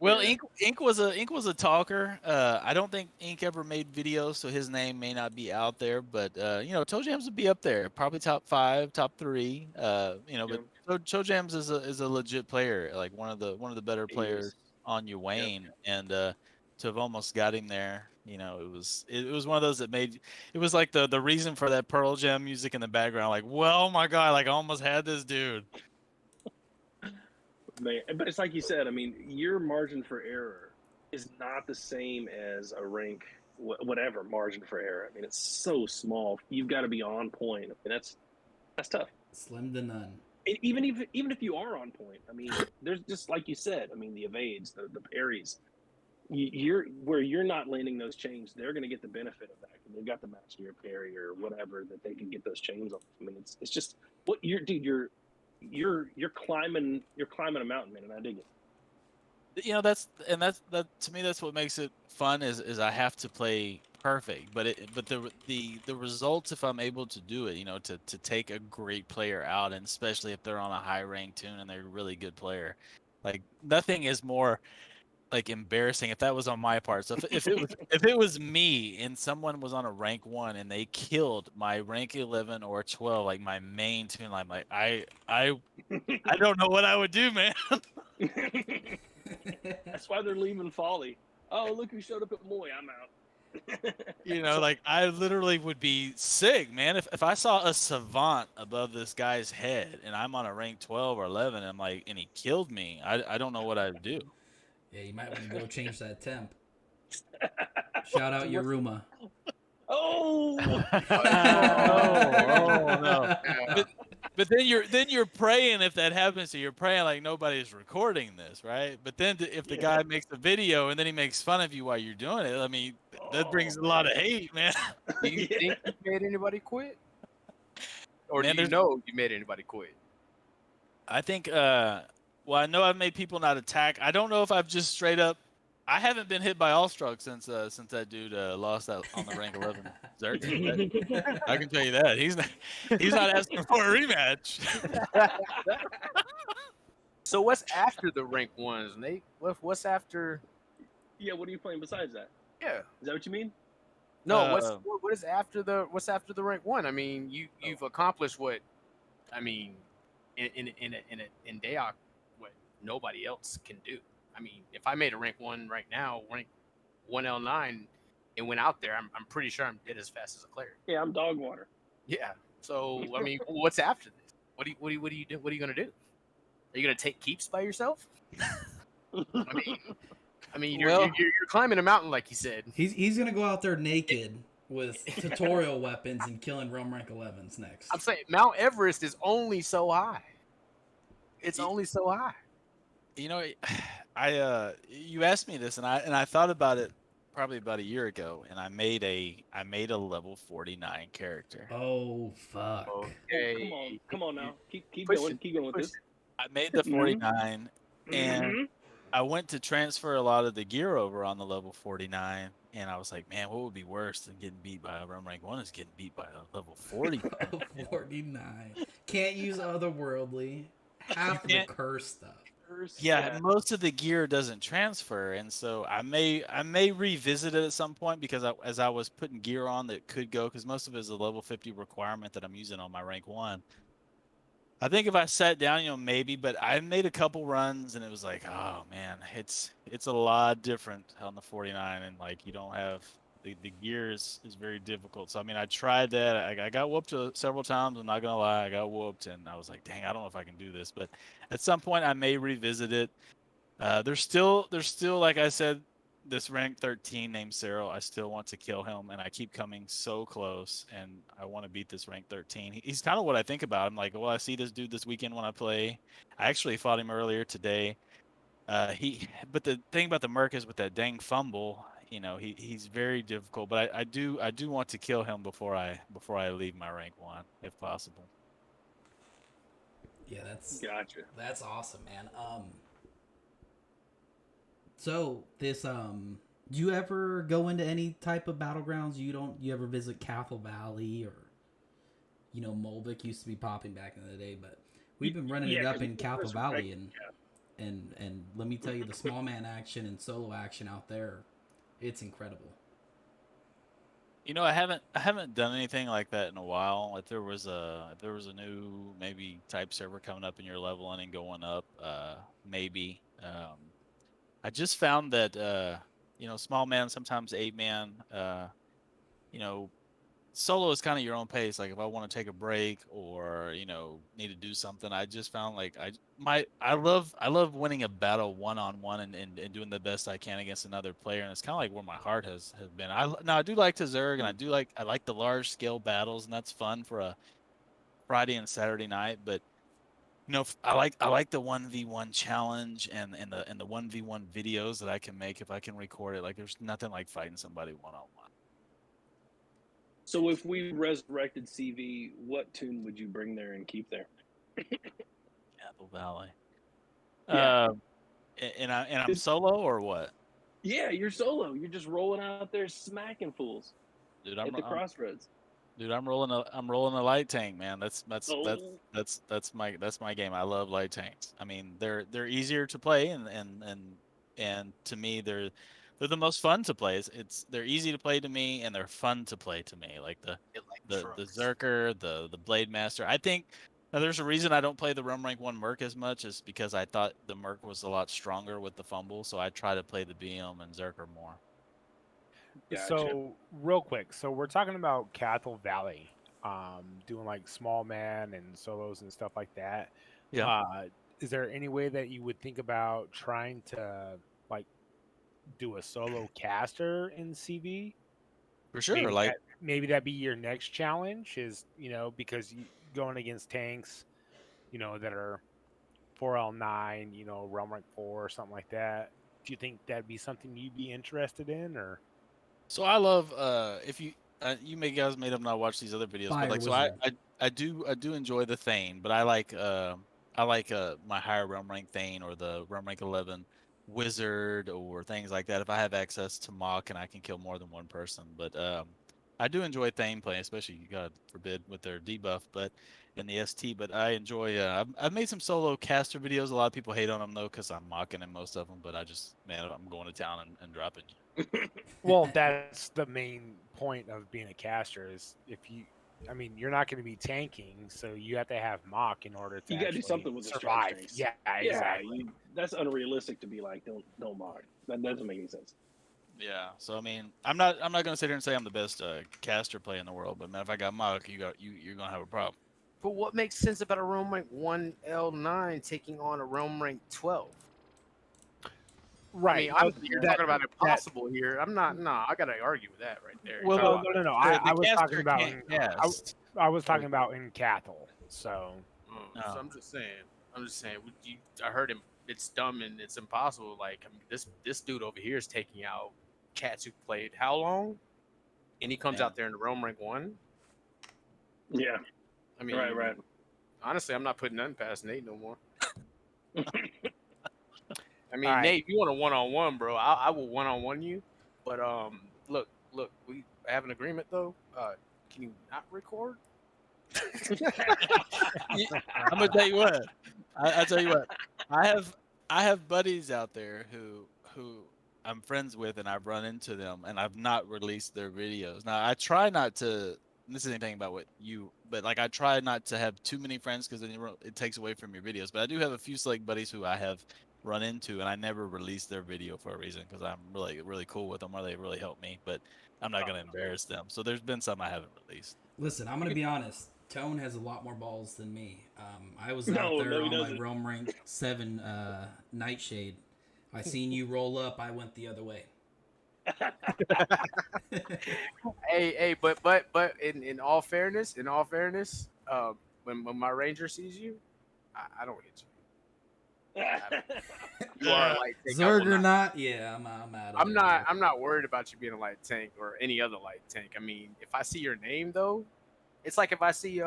Well, Ink was a talker. I don't think Ink ever made videos, so his name may not be out there. But Toe Jams would be up there, probably top 5, top 3. But Toe Jams is a legit player, like one of the better players on your Wayne, and to have almost got him there, it was one of those that made it was like the reason for that Pearl Jam music in the background. Like, well, my God, like I almost had this dude. Man, but it's like you said. I mean, your margin for error is not the same as a rank whatever margin for error. I mean, it's so small. You've got to be on point. I mean, that's tough. Slim to none. Even if you are on point, I mean, there's just like you said. I mean, the evades, the parries. You're where you're not landing those chains. They're going to get the benefit of that. They've got the master your parry or whatever that they can get those chains off. I mean, it's just what you're climbing a mountain, man, and I dig it. That to me, that's what makes it fun is I have to play perfect, but the results, if I'm able to do it, to take a great player out, and especially if they're on a high rank tune and they're a really good player, like nothing is more like embarrassing if that was on my part. So if it was me and someone was on a rank 1 and they killed my rank 11 or 12, like my main tune, like I don't know what I would do, man. That's why they're leaving Folly. Oh, look who showed up at Moy. I'm out. Like I literally would be sick, man. If I saw a savant above this guy's head and I'm on a rank 12 or 11 and he killed me, I don't know what I'd do. Yeah, you might want to go change that temp. Shout out Yoruma. Oh! No. But then you're praying if that happens. So you're praying like nobody's recording this, right? But then if the guy makes a video and then he makes fun of you while you're doing it, I mean, that brings a lot of hate, man. Do you think you made anybody quit? Or do you know you made anybody quit? I think, well, I know I've made people not attack. I don't know if I've just straight up. I haven't been hit by Allstruck since that dude lost that on the rank 11. I can tell you that he's not asking for a rematch. So what's after the rank 1s, Nate? What's after? Yeah, what are you playing besides that? Yeah, is that what you mean? No, what's after the rank 1? I mean, you've accomplished what? I mean, in DAOC, what nobody else can do. I mean, if I made a rank 1 right now, rank 1L9, and went out there, I'm pretty sure I'm dead as fast as a cleric. Yeah, I'm dog water. Yeah. So I mean, what's after this? What are you do? What are you gonna do? Are you gonna take keeps by yourself? I mean, I mean, Well- you're climbing a mountain, like he said. He's gonna go out there naked with tutorial weapons and killing realm rank 11s next. I'm saying Mount Everest is only so high. It's only so high. You know, you asked me this, and I thought about it probably about a year ago, and I made a level 49 character. Oh fuck! Okay. Come on now, keep Push going, it, keep going with push this. I made the 49, and Mhm. I went to transfer a lot of the gear over on the level 49, and I was like, man, what would be worse than getting beat by a realm rank 1 is getting beat by a level 40. 49. Can't use otherworldly. Half the can't- curse stuff. Yeah, most of the gear doesn't transfer, and so I may revisit it at some point because as I was putting gear on that could go, because most of it is a level 50 requirement that I'm using on my rank 1. I think if I sat down, maybe, but I made a couple runs and it was like, oh man, it's a lot different on the 49, and like you don't have the gear is very difficult. So I mean, I tried that. I got whooped several times. I'm not gonna lie, I got whooped, and I was like, dang, I don't know if I can do this. But at some point, I may revisit it. There's still like I said, this rank 13 named Cyril. I still want to kill him, and I keep coming so close, and I want to beat this rank 13. He's kind of what I think about. I'm like, well, I see this dude this weekend when I play. I actually fought him earlier today. But the thing about the Merc is with that dang fumble, he's very difficult. But I do want to kill him before I leave my rank 1, if possible. Yeah, Gotcha. That's awesome, man. So this do you ever go into any type of battlegrounds? You ever visit Cathal Valley or Molvik used to be popping back in the day, but we've been running it up in Cathal Valley, and let me tell you, the small man action and solo action out there, it's incredible. I haven't done anything like that in a while. If there was a new maybe type server coming up and you're leveling and going up, maybe. I just found that small man, sometimes 8-man, solo is kind of your own pace. Like if I want to take a break or need to do something, I just found like I love winning a battle one-on-one and doing the best I can against another player, and it's kind of like where my heart has been. I do like to Zerg, and I like the large scale battles, and that's fun for a Friday and Saturday night, but I like the 1v1 challenge and the 1v1 videos that I can make if I can record it. Like there's nothing like fighting somebody one-on-one. So if we resurrected CV, what tune would you bring there and keep there? Cathal Valley. Yeah. And I'm solo or what? Yeah, you're solo. You're just rolling out there smacking fools. Dude, at the crossroads. Dude, I'm rolling a light tank, man. That's my game. I love light tanks. I mean, they're easier to play, and to me they're the most fun to play. They're easy to play to me, and they're fun to play to me. Like the Zerker, the Blade Master. I think now there's a reason I don't play the Realm Rank 1 Merc as much, is because I thought the Merc was a lot stronger with the fumble, so I try to play the BM and Zerker more. Gotcha. So real quick, so we're talking about Cathal Valley, doing like small man and solos and stuff like that. Yeah. Is there any way that you would think about trying to like do a solo caster in CV? For sure. Maybe that'd be your next challenge, is because you going against tanks, that are 4L9, Realm Rank 4 or something like that. Do you think that'd be something you'd be interested in, or? So I love if you guys may have not watched these other videos, Fire but like Wizard. so I do enjoy the Thane, but I like my higher realm rank Thane or the realm rank 11 Wizard or things like that if I have access to Mock and I can kill more than one person. But I do enjoy Thane playing, especially God forbid with their debuff, but in the ST. But I enjoy. I've made some solo caster videos. A lot of people hate on them though because I'm mocking in most of them. But I'm going to town and dropping you. Well, that's the main point of being a caster, is you're not going to be tanking, so you have to have mock in order to. You got to do something with survive. the strength. Yeah, exactly. That's unrealistic to be like, don't mock. That doesn't make any sense. Yeah, so I mean, I'm not gonna sit here and say I'm the best caster player in the world, but man, if I got mock, you're gonna have a problem. But what makes sense about a Realm Rank 1 L9 taking on a Realm Rank 12? Right. I mean, no, honestly, you're talking about impossible here. I'm not. No, I gotta argue with that right there. Well, No, well, no, no, no. the I was talking caster about can't cast. I was talking about in Cathal. So So I'm just saying. I heard him. It's dumb and it's impossible. Like, I mean, this dude over here is taking out cats who played how long, and he comes Yeah. out there in the Realm Rank 1. Yeah. I mean, Right. honestly, I'm not putting nothing past Nate no more. I mean, right. Nate, if you want a one-on-one, bro, I will one-on-one you. But look, we have an agreement though. Can you not record? I'm gonna tell you what. I tell you what. I have buddies out there who I'm friends with, and I've run into them, and I've not released their videos. Now I try not to. This is anything about what you, but like I try not to have too many friends because then it takes away from your videos. But I do have a few select buddies who I have run into, and I never release their video for a reason because I'm really cool with them, or they really help me. But I'm not gonna embarrass them. So there's been some I haven't released. Listen, I'm gonna be honest. Tone has a lot more balls than me. I was No, out there no, he on my doesn't. Realm Rank 7 Nightshade. I seen you roll up. I went the other way. Hey, but in all fairness, when my ranger sees you, I don't hit you. You are a light tank. Zerg or not? Yeah, I'm out of there. I'm not worried about you being a light tank or any other light tank. I mean, if I see your name though, it's like if I see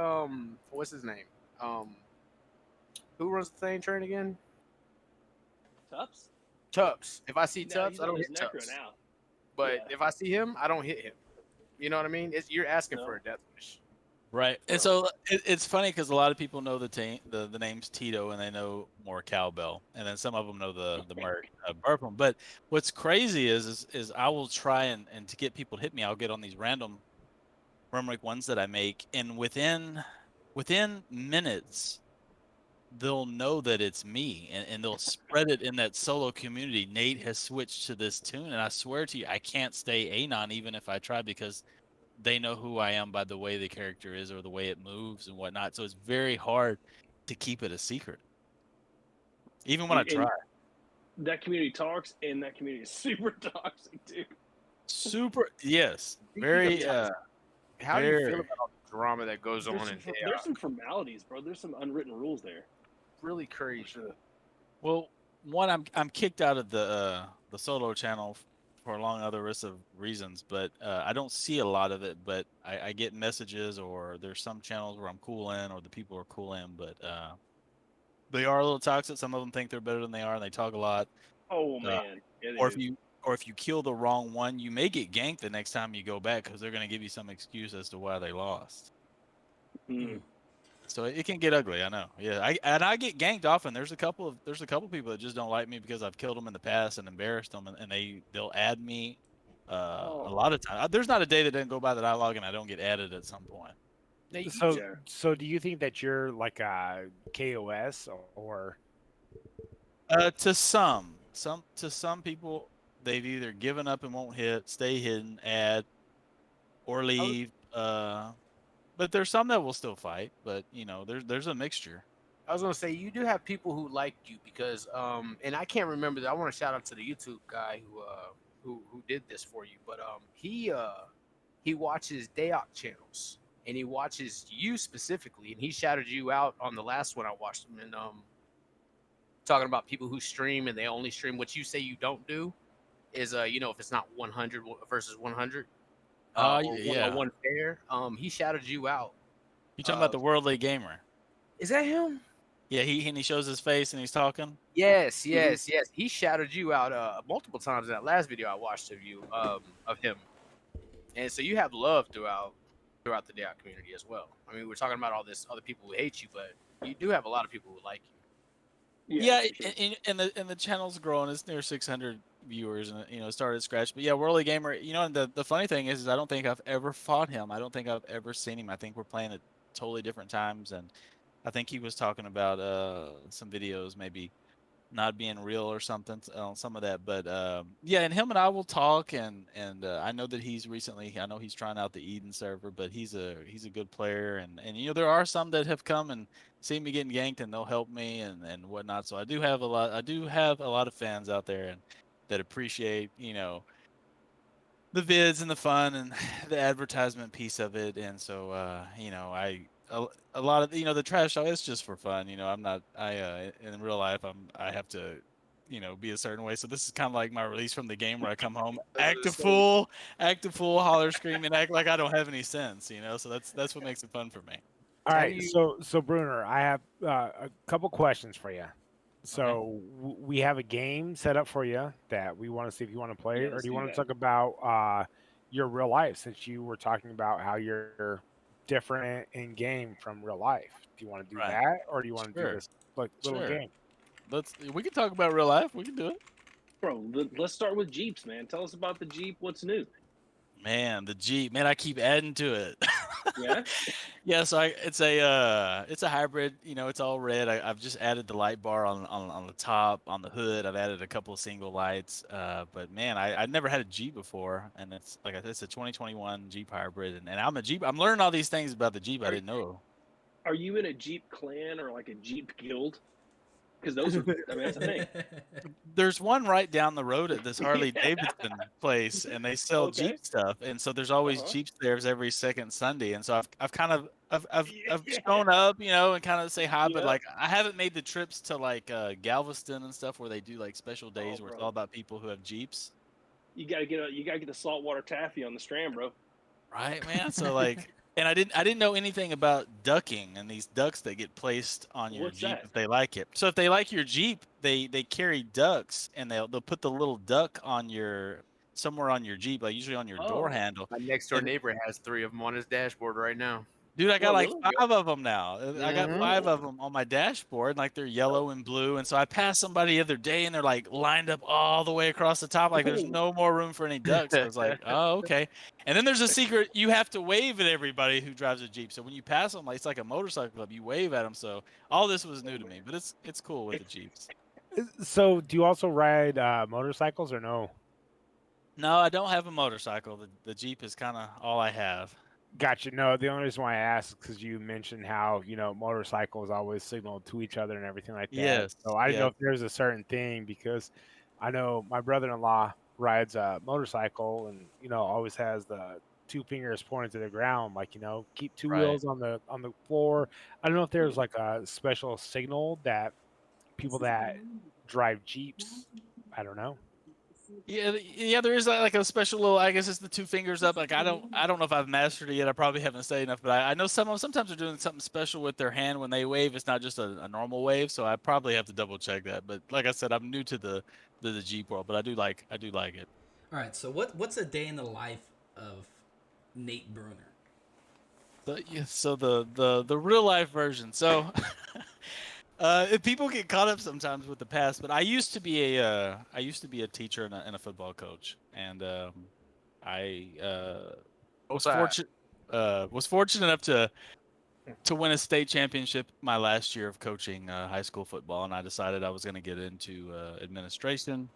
what's his name? Who runs the thing train again? Tups? Tups. If I see No, Tups, he's I on don't his hit necro Tups. now. But Yeah. if I see him, I don't hit him. You know what I mean? You're asking No. for a death wish. Right, and so it's funny because a lot of people know the name's Tito, and they know more cowbell, and then some of them know the Merc Burpum. But what's crazy is I will try and to get people to hit me, I'll get on these random Rumric ones that I make, and within minutes they'll know that it's me, and they'll spread it in that solo community. Nate has switched to this tune, and I swear to you, I can't stay Anon even if I try because they know who I am by the way the character is or the way it moves and whatnot. So it's very hard to keep it a secret, even when I try. That community talks, and that community is super toxic too. Super, yes, very. How do you feel about all the drama that goes on in DAOC? There's some formalities, bro. There's some unwritten rules there. Really crazy. Well, one, I'm kicked out of the solo channel for a long other list of reasons, but I don't see a lot of it. But I get messages, or there's some channels where I'm cool in, or the people are cool in, but they are a little toxic. Some of them think they're better than they are, and they talk a lot. Oh man. Yeah, or if you kill the wrong one, you may get ganked the next time you go back because they're going to give you some excuse as to why they lost. Mm. So it can get ugly. I know. Yeah, I get ganked often. There's a couple people that just don't like me because I've killed them in the past and embarrassed them, and they'll add me. A lot of times, there's not a day that doesn't go by that I log and I don't get added at some point. So do you think that you're like a KOS or? To some people, they've either given up and won't hit, stay hidden, add, or leave. But there's some that will still fight. But there's a mixture. I was gonna say you do have people who like you because and I can't remember that. I want to shout out to the YouTube guy who did this for you, but he watches DAOC channels and he watches you specifically, and he shouted you out on the last one I watched him, and talking about people who stream and they only stream what you say you don't do is if it's not 100 versus 100 yeah, one fair, he shouted you out. You talking about the worldly gamer? Is that him? Yeah, he shows his face and he's talking. Yes. He shouted you out multiple times in that last video I watched of you of him, and so you have love throughout the DAOC community as well. I mean, we're talking about all this other people who hate you, but you do have a lot of people who like you. Yeah, sure. and the channel's growing. It's near 600 viewers, and it started scratch. But yeah, Worldly Gamer. And the funny thing is I don't think I've ever fought him. I don't think I've ever seen him. I think we're playing at totally different times, and I think he was talking about some videos maybe not being real or something on some of that. But yeah, and him and I will talk, and I know that he's trying out the Eden server, but he's a good player, and there are some that have come and seen me getting ganked and they'll help me and whatnot. So I do have a lot of fans out there, and that appreciate, the vids and the fun and the advertisement piece of it. And so, a lot of, the trash talk, it's just for fun. I'm not, in real life, I have to, be a certain way. So this is kind of like my release from the game where I come home, act a fool, holler, scream, and act like I don't have any sense, so that's what makes it fun for me. All right, so Bruner, I have a couple questions for you. So we have a game set up for you that we want to see if you want to play, or do you want to talk about your real life, since you were talking about how you're different in game from real life? Do you want to do that, or do you want to do this little game? We can talk about real life. We can do it, bro. Let's start with Jeeps, man. Tell us about the Jeep. What's new? Man, the Jeep, man, I keep adding to it. Yeah. Yeah, so it's a hybrid. It's all red. I've just added the light bar on the top, on the hood. I've added a couple of single lights. But man, I never had a Jeep before, and it's like it's a 2021 Jeep hybrid, and I'm a Jeep. I'm learning all these things about the Jeep I didn't know. Are you in a Jeep clan or like a Jeep guild? Because those are, I mean, that's a thing. There's one right down the road at this Harley Davidson place, and they sell Jeep stuff, and so there's always Jeep fairs every second Sunday, and so I've kind of I've shown up, and kind of say hi, but like I haven't made the trips to like Galveston and stuff where they do like special days where it's all about people who have Jeeps. You gotta get the saltwater taffy on the Strand, bro. Right, man. So like. And I didn't know anything about ducking and these ducks that get placed on your Jeep if they like it. So if they like your Jeep, they carry ducks, and they'll put the little duck somewhere on your Jeep, like usually on your door handle. My next door neighbor has 3 of them on his dashboard right now. Dude, I got like 5 of them now. I got 5 of them on my dashboard, like they're yellow and blue. And so I passed somebody the other day, and they're like lined up all the way across the top, like there's no more room for any ducks. I was like, oh, okay. And then there's a secret: you have to wave at everybody who drives a Jeep. So when you pass them, like it's like a motorcycle club, you wave at them. So all this was new to me, but it's cool with the Jeeps. So do you also ride motorcycles or no? No, I don't have a motorcycle. The Jeep is kind of all I have. Gotcha. No, the only reason why I asked is because you mentioned how motorcycles always signal to each other and everything like that. Yes. So I didn't know if there's a certain thing, because I know my brother-in-law rides a motorcycle and always has the 2 fingers pointed to the ground, like keep 2 wheels on the floor. I don't know if there's like a special signal that people that drive Jeeps. I don't know. Yeah, there is like a special little. I guess it's the 2 fingers up. Like I don't know if I've mastered it yet. I probably haven't studied enough, but I know sometimes they're doing something special with their hand when they wave. It's not just a normal wave, so I probably have to double check that. But like I said, I'm new to the Jeep world, but I do like it. All right, so what's a day in the life of Nate Bruner? So the real life version. So. People get caught up sometimes with the past, but I used to be a teacher and a football coach, and I was fortunate enough to win a state championship my last year of coaching high school football, and I decided I was going to get into administration,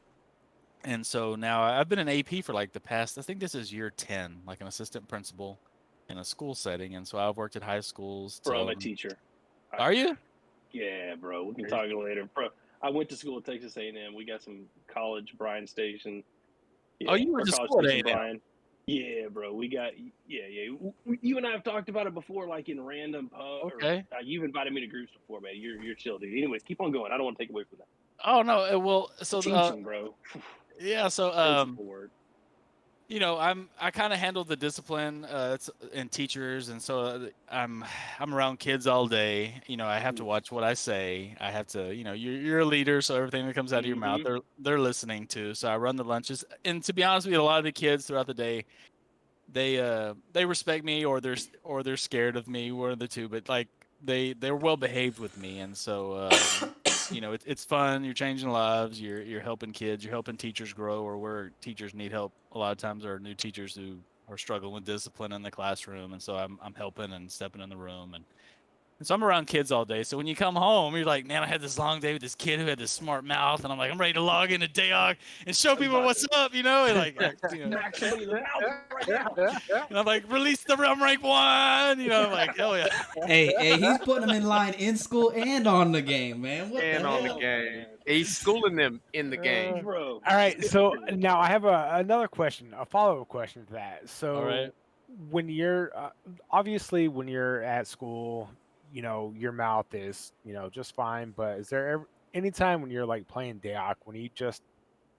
and so now I've been an AP for like the past, I think this is year 10, like an assistant principal in a school setting, and so I've worked at high schools. Bro, I'm a teacher. Are you? Yeah, bro. We can talk later, bro. I went to school at Texas A&M. We got some college, Bryan Station. Yeah, you went to school at A&M? Yeah, bro. We got you and I have talked about it before, like in random pub. Okay. You've invited me to groups before, man. You're chill, dude. Anyways, keep on going. I don't want to take away from that. Oh no, well, so teaching, bro. Yeah, so I kind of handle the discipline and teachers, and so I'm around kids all day. I have to watch what I say. I have to, you're a leader, so everything that comes out of your mouth, they're listening to. So I run the lunches, and to be honest with you, a lot of the kids throughout the day, they respect me or they're scared of me, one of the two. But like they're well behaved with me, and so. It's fun. You're changing lives. You're helping kids. You're helping teachers grow, or where teachers need help. A lot of times, there are new teachers who are struggling with discipline in the classroom, and so I'm helping and stepping in the room. And And so I'm around kids all day. So when you come home, you're like, man, I had this long day with this kid who had this smart mouth, and I'm like, I'm ready to log into DAOC and show people what's up, you know? And like, Smack somebody in the mouth right now. and I'm like, release the Realm Rank 1, you know? I'm like, hell yeah. Hey, he's putting them in line in school and on the game, man. What And the on hell? the game. He's schooling them in the game. Bro. All right, so now I have another question, a follow-up question to that. So, All right. when you're obviously when you're at school, you know your mouth is just fine. But is there any time when you're like playing DAOC when you just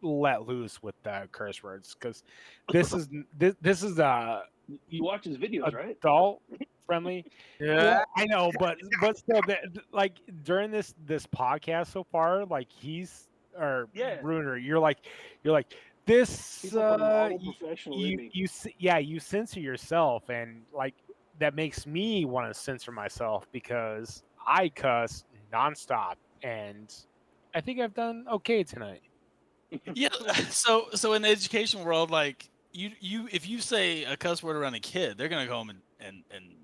let loose with the curse words? Because this is You watch his videos, right? adult friendly. Yeah. Well, I know, but still, like during this podcast so far, like Yeah. Bruner, you're like this. He's like a model professional, isn't he? You censor yourself, and like that makes me want to censor myself because I cuss nonstop, and I think I've done okay tonight. Yeah. So in the education world, like you if you say a cuss word around a kid, they're gonna go home and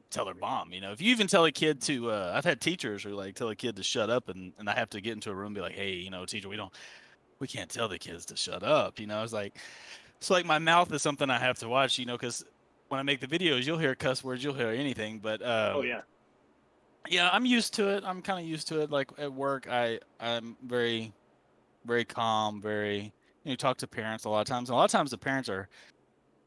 tell their mom. You know, if you even tell a kid to, I've had teachers who like tell a kid to shut up, and I have to get into a room and be like, hey, you know, teacher, we can't tell the kids to shut up. You know, it's like my mouth is something I have to watch. You know, because when I make the videos, you'll hear cuss words, you'll hear anything. But Oh yeah. yeah, I'm used to it. I'm kind of used to it. Like at work, I'm very, very calm. Very, you talk to parents a lot of times. And a lot of times the parents are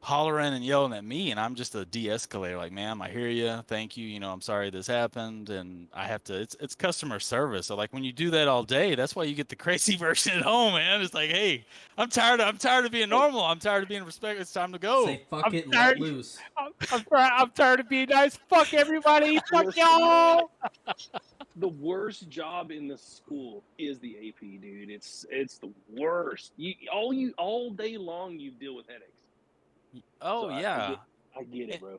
hollering and yelling at me, and I'm just a de-escalator. Like, ma'am, I hear you. Thank you. You know, I'm sorry this happened, and I have to. It's customer service. So like when you do that all day, that's why you get the crazy version at home, man. It's like, hey, I'm tired of being normal. I'm tired of being respected. It's time to go. Say fuck it, let tired. loose. I'm tired of being nice. Fuck everybody. Fuck y'all. The worst job in the school is the AP, dude. It's the worst. All day long you deal with headaches. Oh So yeah. I get it, bro.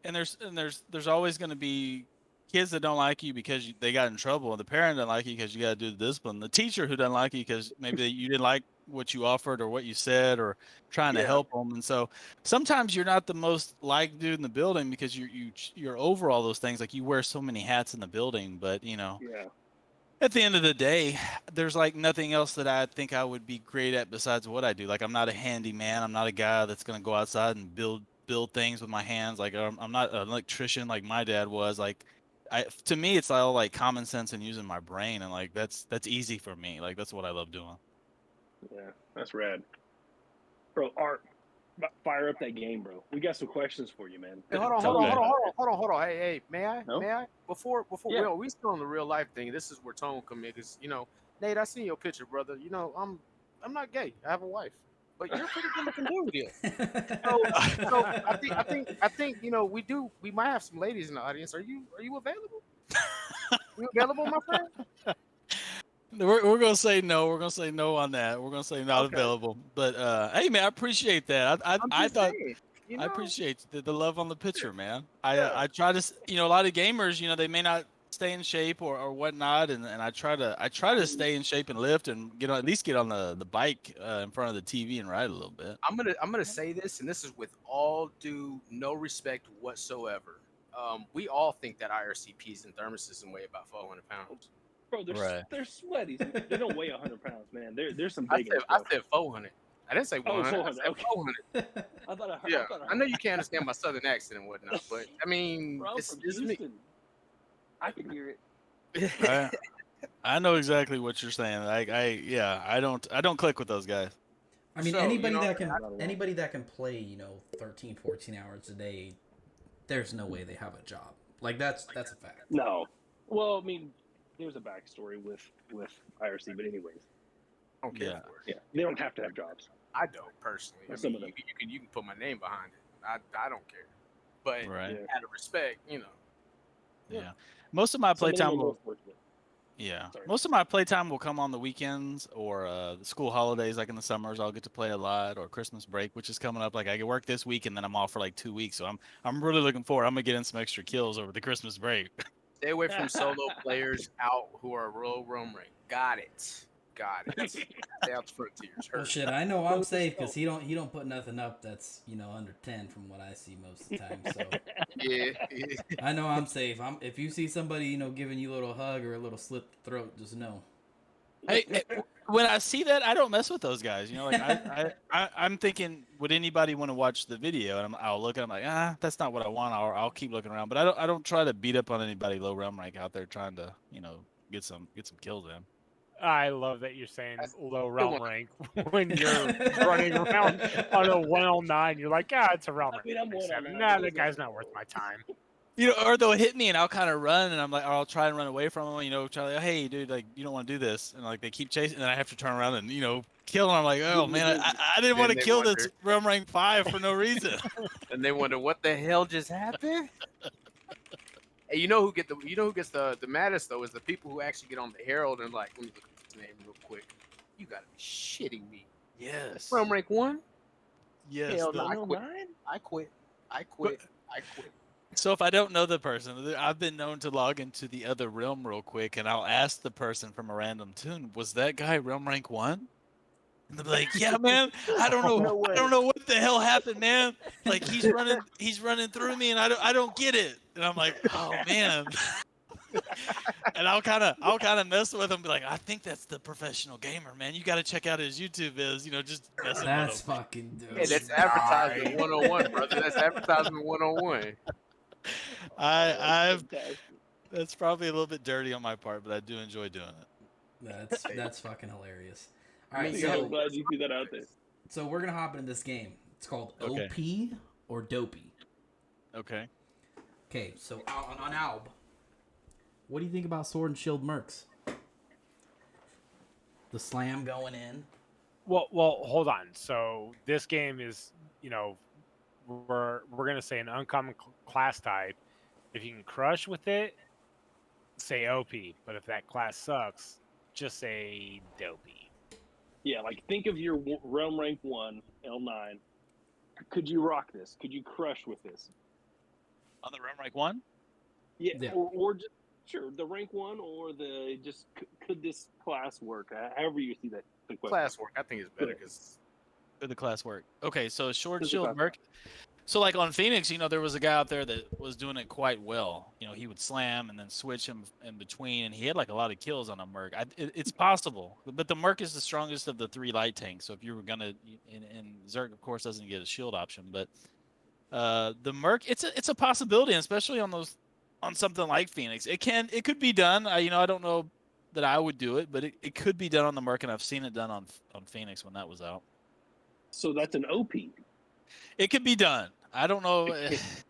And there's always going to be kids that don't like you because they got in trouble. The parent doesn't like you because you got to do the discipline. The teacher who doesn't like you because maybe you didn't like what you offered or what you said or trying to help them. And so sometimes you're not the most liked dude in the building because you're over all those things. Like you wear so many hats in the building, but you know. Yeah. At the end of the day, there's like nothing else that I think I would be great at besides what I do. Like I'm not a handyman. I'm not a guy that's going to go outside and build things with my hands. Like I'm not an electrician like my dad was. Like to me, it's all like common sense and using my brain. And like, that's easy for me. Like, that's what I love doing. Yeah, that's rad. Bro, Art, fire up that game, bro. We got some questions for you, man. Hey, hold on. Hey, may I? No? May I? Before, Yeah. well, we still on the real life thing. This is where Tone come in, because Nate, I seen your picture, brother. I'm not gay. I have a wife, but you're a pretty good looking dude here. So I think we might have some ladies in the audience. Are you available? You available, my friend? We're gonna say no. We're gonna say no on that. We're gonna say not Okay. available. But hey, man, I appreciate that. I thought. Saying, I appreciate the love on the picture, man. Yeah. I try to, a lot of gamers, they may not stay in shape or whatnot, and I try to stay in shape and lift and at least get on the bike in front of the TV and ride a little bit. I'm gonna say this, and this is with all due no respect whatsoever. We all think that IRCPs and thermoses weigh about 400 pounds. Bro, they're sweaty. They don't weigh 100 pounds, man. There's some I big. said 400. I didn't say 100. 400. I said Okay. 400. I thought I heard. Yeah, I know you can't understand my southern accent and whatnot, but I mean, Bro, it's from me. Houston. I can hear it. I know exactly what you're saying. I don't click with those guys. I mean, So, anybody I- that can play, 13, 14 hours a day, there's no way they have a job. Like that's a fact. No. Well, I mean, there's a backstory with IRC, but anyways, I don't care Yeah. for it. yeah, they don't have to have jobs. I don't personally. I Some mean, of them. you can put my name behind it. I don't care, but Right. Yeah. out of respect, Yeah. Most of my Some of them playtime are will. more fortunate. Yeah. Sorry. Most of my playtime will come on the weekends or the school holidays, like in the summers. I'll get to play a lot, or Christmas break, which is coming up. Like I can work this week and then I'm off for like 2 weeks. So I'm really looking forward. I'm gonna get in some extra kills over the Christmas break. Stay away from solo players out who are real roam rate. Got it. God, South Frontiers Well, hurt. shit, I know I'm safe because he don't put nothing up that's under 10 from what I see most of the time. So Yeah. I know I'm safe. If you see somebody giving you a little hug or a little slit the throat, just know. Hey, when I see that, I don't mess with those guys. Like I'm thinking, would anybody want to watch the video? And I'll look at them like, that's not what I want. I'll keep looking around, but I don't try to beat up on anybody low realm rank out there trying to get some kills in. I love that you're saying low realm one. rank when you're running around on a 109. You're like, it's a realm rank. I'm 109. Nah, that guy's not worth my time. Or they'll hit me and I'll kind of run and I'm like, or I'll try and run away from them. Try like, hey, dude, like you don't want to do this, and like they keep chasing, and then I have to turn around and kill them. I'm like, oh man, I didn't want to kill this realm rank 5 for no reason. And they wonder what the hell just happened. Hey, who gets the maddest though is the people who actually get on the Herald and like, let me look at this name real quick. You gotta be shitting me. Yes. Realm rank 1? Yes. Hell no, I quit. So if I don't know the person, I've been known to log into the other realm real quick, and I'll ask the person from a random tune, "Was that guy realm rank 1?" And they'll be like, "Yeah, man, I don't know, I don't know what the hell happened, man. Like he's running through me, and I don't get it." And I'm like, "Oh man." And I'll kind of mess with him, be like, "I think that's the professional gamer, man. You got to check out his YouTube vids, just messing That's with him." fucking dope. Hey, that's advertisement 101, brother. That's advertisement 101. That's probably a little bit dirty on my part, but I do enjoy doing it. That's fucking hilarious. All right, I'm glad you threw that out there. So we're gonna hop into this game. It's called Okay. OP or Dopey. Okay. Okay, so on Alb, what do you think about Sword and Shield Mercs? The slam going in. Well, hold on. So this game is, we're gonna say an uncommon class type. If you can crush with it, say OP. But if that class sucks, just say dopey. Yeah, like think of your realm rank 1 L9. Could you rock this? Could you crush with this? On the realm rank 1? Yeah. Or just sure the rank 1 or the just could this class work? However you see that. The Class work, I think is better because the class work. Okay, so Sword Does the Shield class Merc. So like on Phoenix, there was a guy out there that was doing it quite well. He would slam and then switch him in between, and he had like a lot of kills on a Merc. It's possible, but the Merc is the strongest of the 3 light tanks. So if you were gonna, and Zerg of course doesn't get a shield option, but the Merc, it's a possibility, and especially on something like Phoenix. It could be done. I don't know that I would do it, but it could be done on the Merc, and I've seen it done on Phoenix when that was out. So that's an OP. It could be done. I don't know. sounds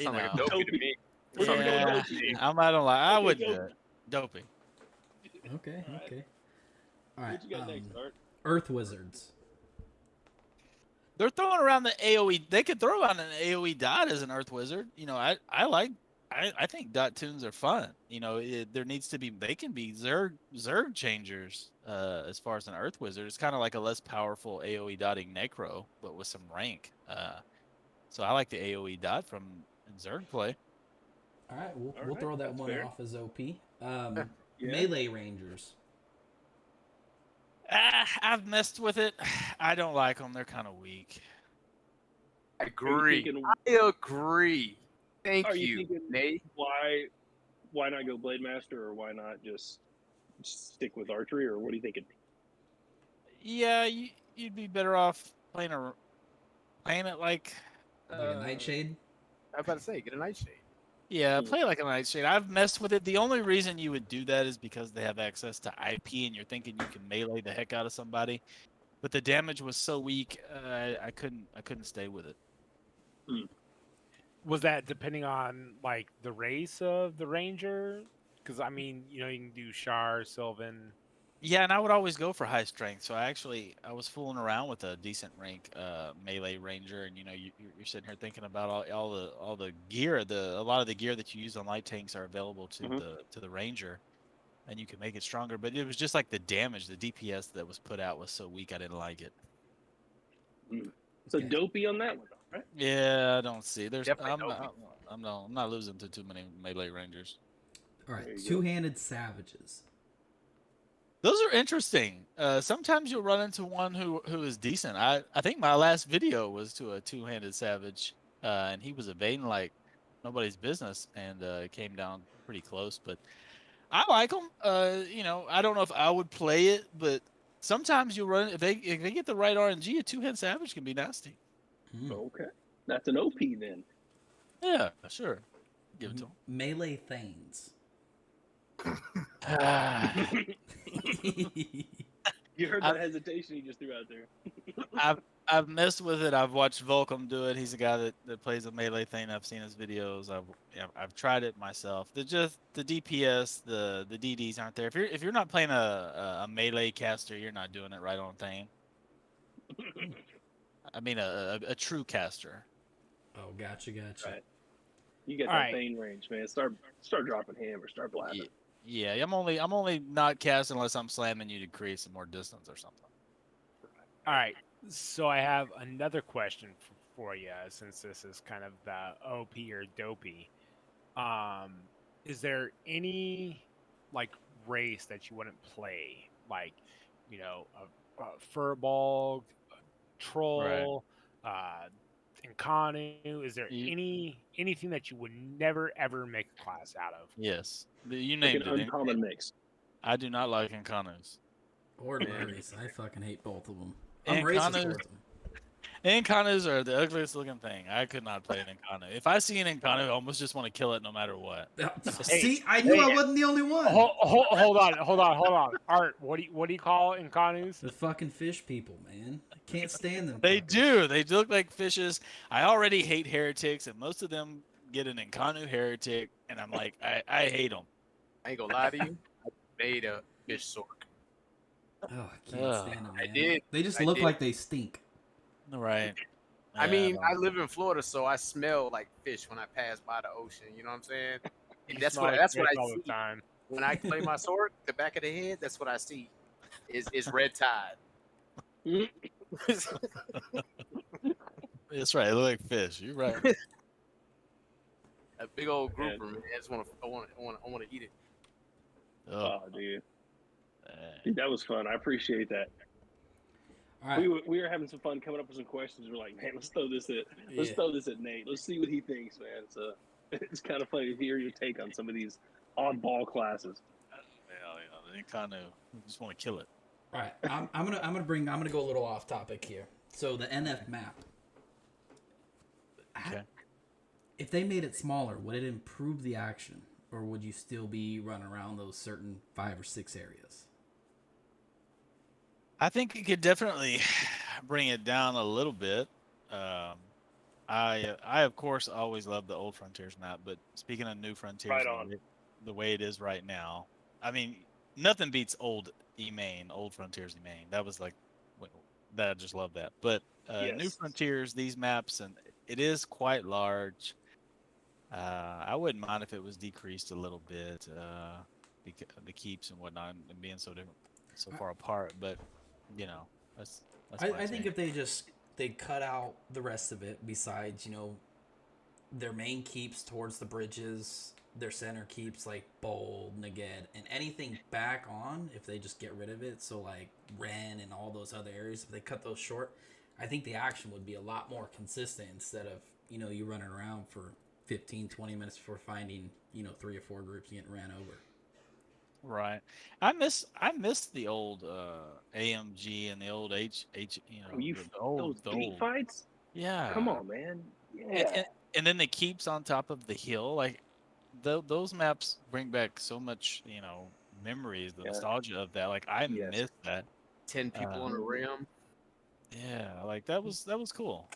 like a dopey to me. Yeah, I'm not gonna lie. I would do it. Dopey. Okay. All right. What you got next, Art? Earth Wizards. They're throwing around the AOE. They could throw around an AOE dot as an Earth Wizard. I think dot tunes are fun. There needs to be. They can be Zerg changers. As far as an Earth Wizard, it's kind of like a less powerful AOE dotting Necro, but with some rank. So I like the AOE dot from Zerg play. All right, we'll throw that one fair. off as OP. Melee Rangers. I've messed with it. I don't like them. They're kind of weak. I agree. I agree. Thank you, Nate. Why not go Blade Master, or why not just stick with archery, or what are you thinking? Yeah, you'd be better off playing it like a Nightshade. I was about to say, get a Nightshade. Yeah, play like a Nightshade. I've messed with it. The only reason you would do that is because they have access to IP, and you're thinking you can melee the heck out of somebody. But the damage was so weak, I couldn't stay with it. Was that depending on like the race of the ranger? Because I mean, you can do Char, Sylvan. Yeah, and I would always go for high strength. So I was fooling around with a decent rank melee ranger, and you're sitting here thinking about all the gear. A lot of the gear that you use on light tanks are available to the ranger, and you can make it stronger. But it was just like the damage, the DPS that was put out was so weak. I didn't like it. So dopey on that one, right? Yeah, I don't see. I'm not losing to too many melee rangers. All right, Two-Handed Savages. Those are interesting. Sometimes you'll run into one who is decent. I think my last video was to a two-handed savage, and he was evading like nobody's business, and it came down pretty close. But I like them. I don't know if I would play it, but sometimes you'll run if they get the right RNG, a two-hand savage can be nasty. Okay, that's an OP then. Yeah, sure. Give it to them. Melee Thanes. You heard that hesitation he just threw out there. I've messed with it. I've watched Volcom do it. He's a guy that plays a melee thing. I've seen his videos. I've tried it myself. The DPS, the DDs aren't there. If you're not playing a melee caster, you're not doing it right on Thane. I mean a true caster. Oh, gotcha. Right. You get that Thane range, man. Start dropping hammer. Start blabbing. Yeah, I'm only not casting unless I'm slamming you to create some more distance or something. All right. So I have another question for you, since this is kind of the OP or dopey. Is there any like race that you wouldn't play, like a furball, a troll, Nkanu? Is there anything that you would never ever make a class out of? Yes, you named an uncommon mix. I do not like Nkanus. Ordinaries. I fucking hate both of them. I'm racist towards them. Nkanus are the ugliest looking thing. I could not play an Nkanu. If I see an Nkanu, I almost just want to kill it no matter what. See, I knew I wasn't the only one. Hold on. Art, what do you call Nkanus? The fucking fish people, man. I can't stand them. They do. They look like fishes. I already hate heretics, and most of them get an Nkanu heretic, and I'm like, I hate them. I ain't gonna lie to you. I made a fish sword. Oh, I can't stand them, man. I did. They just look like they stink. Right. I mean, I live in Florida, so I smell like fish when I pass by the ocean. You know what I'm saying? And that's what I see the time. When I play my sword. The back of the head, that's what I see. Is red tide. That's right. They look like fish. You're right. A big old grouper, man. I want to eat it. Oh, dude. Dude, that was fun. I appreciate that. All right. We were having some fun coming up with some questions. We're like, man, let's throw this at Nate. Let's see what he thinks, man. So it's kind of funny to hear your take on some of these oddball classes. They kind of just want to kill it. All right, I'm gonna go a little off topic here. So the NF map. Okay. If they made it smaller, would it improve the action, or would you still be running around those certain 5 or 6 areas? I think it could definitely bring it down a little bit. I of course always love the old Frontiers map, but speaking of new Frontiers, the way it is right now, I mean, nothing beats old old Frontiers E-Main. That was like, I just love that. But new Frontiers, these maps, and it is quite large. I wouldn't mind if it was decreased a little bit, because the keeps and whatnot, and being so different, so far apart. But that's I think if they cut out the rest of it, besides their main keeps towards the bridges, their center keeps like Bold, Naged, and anything back on, if they just get rid of it, so like Ren and all those other areas, if they cut those short, I think the action would be a lot more consistent instead of you running around for 15-20 minutes before finding 3 or 4 groups and getting ran over. Right. I miss the old AMG and the old H those beat fights? Yeah. Come on, man. Yeah. And then the keeps on top of the hill, like those maps bring back so much, memories, the nostalgia of that. Like I miss that. 10 people on a rim. Yeah, like that was cool.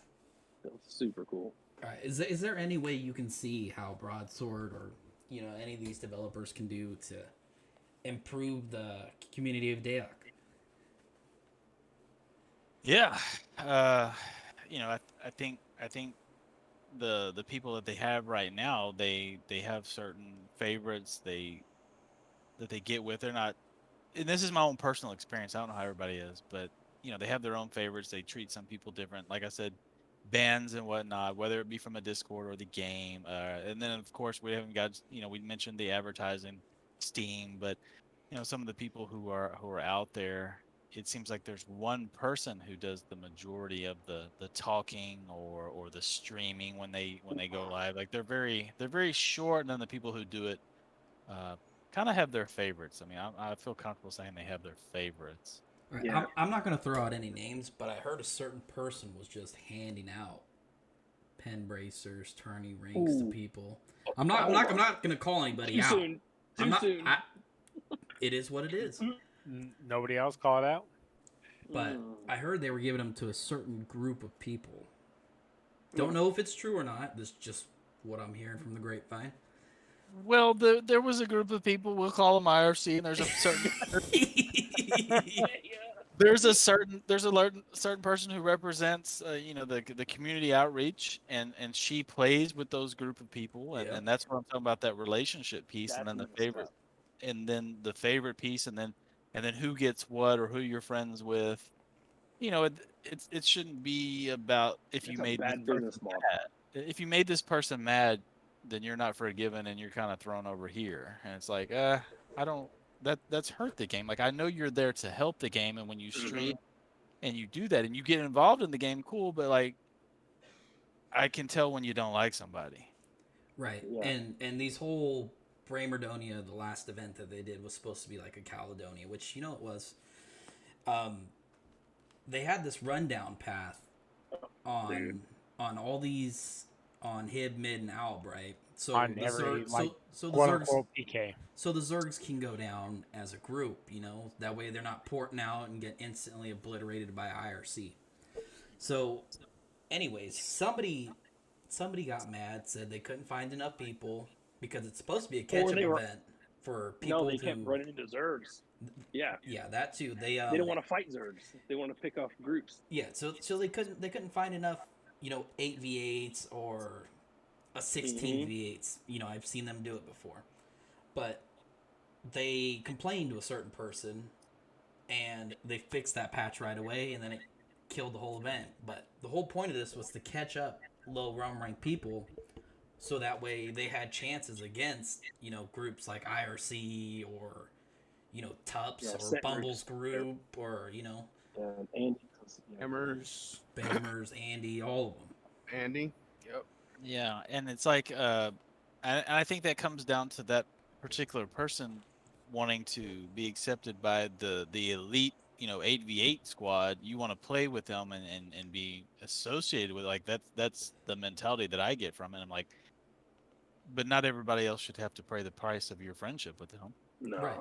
That was super cool. All right. Is there any way you can see how Broadsword or any of these developers can do to improve the community of DAOC? Yeah, I think the people that they have right now, they have certain favorites that they get with. They're not, and this is my own personal experience. I don't know how everybody is, but they have their own favorites. They treat some people different. Like I said, bans and whatnot, whether it be from a Discord or the game, and then of course we haven't got we mentioned the advertising, Steam, but some of the people who are out there, it seems like there's one person who does the majority of the talking or the streaming when they go live. Like they're very short, and then the people who do it kind of have their favorites. I mean, I feel comfortable saying they have their favorites. Right. Yeah. I'm not going to throw out any names, but I heard a certain person was just handing out pen bracers, tourney rings to people. I'm not going to call anybody out. Too soon. It is what it is. Nobody else call it out? But I heard they were giving them to a certain group of people. Don't know if it's true or not. This is just what I'm hearing from the grapevine. Well, there was a group of people, we'll call them IRC, and there's a certain there's a certain person who represents the community outreach, and she plays with those group of people, and that's what I'm talking about, that relationship piece. And then the favorite, and then the favorite piece, and then who gets what, or who you're friends with. It shouldn't be about if you made bad business model. If you made this person mad, then you're not forgiven, and you're kind of thrown over here. And it's like, I don't. That's hurt the game. Like, I know you're there to help the game, and when you stream and you do that and you get involved in the game, cool. But like, I can tell when you don't like somebody. Right. Yeah. And these whole Bramerdonia, the last event that they did was supposed to be like a Caledonia, which it was. They had this rundown path on all these on Hib, Mid, and Alb, right? So On the every, so the quote Zergs, unquote PK. so the Zergs can go down as a group, that way they're not porting out and get instantly obliterated by IRC. So, anyways, somebody got mad, said they couldn't find enough people because it's supposed to be a catch-up event for people. No, they kept running into Zergs. Yeah, that too. They don't want to fight Zergs. They want to pick off groups. Yeah, so they couldn't find enough, 8v8s or a 16v8s. I've seen them do it before. But they complained to a certain person, and they fixed that patch right away, and then it killed the whole event. But the whole point of this was to catch up low realm rank people, so that way they had chances against, groups like IRC or, Tups or Bumble's group or, Andy. Bammers, Andy, all of them. Andy. Yep. Yeah, and it's like, I think that comes down to that particular person wanting to be accepted by the elite, 8v8 squad. You want to play with them and be associated with, like, that's the mentality that I get from it. I'm like, but not everybody else should have to pay the price of your friendship with them. No, right.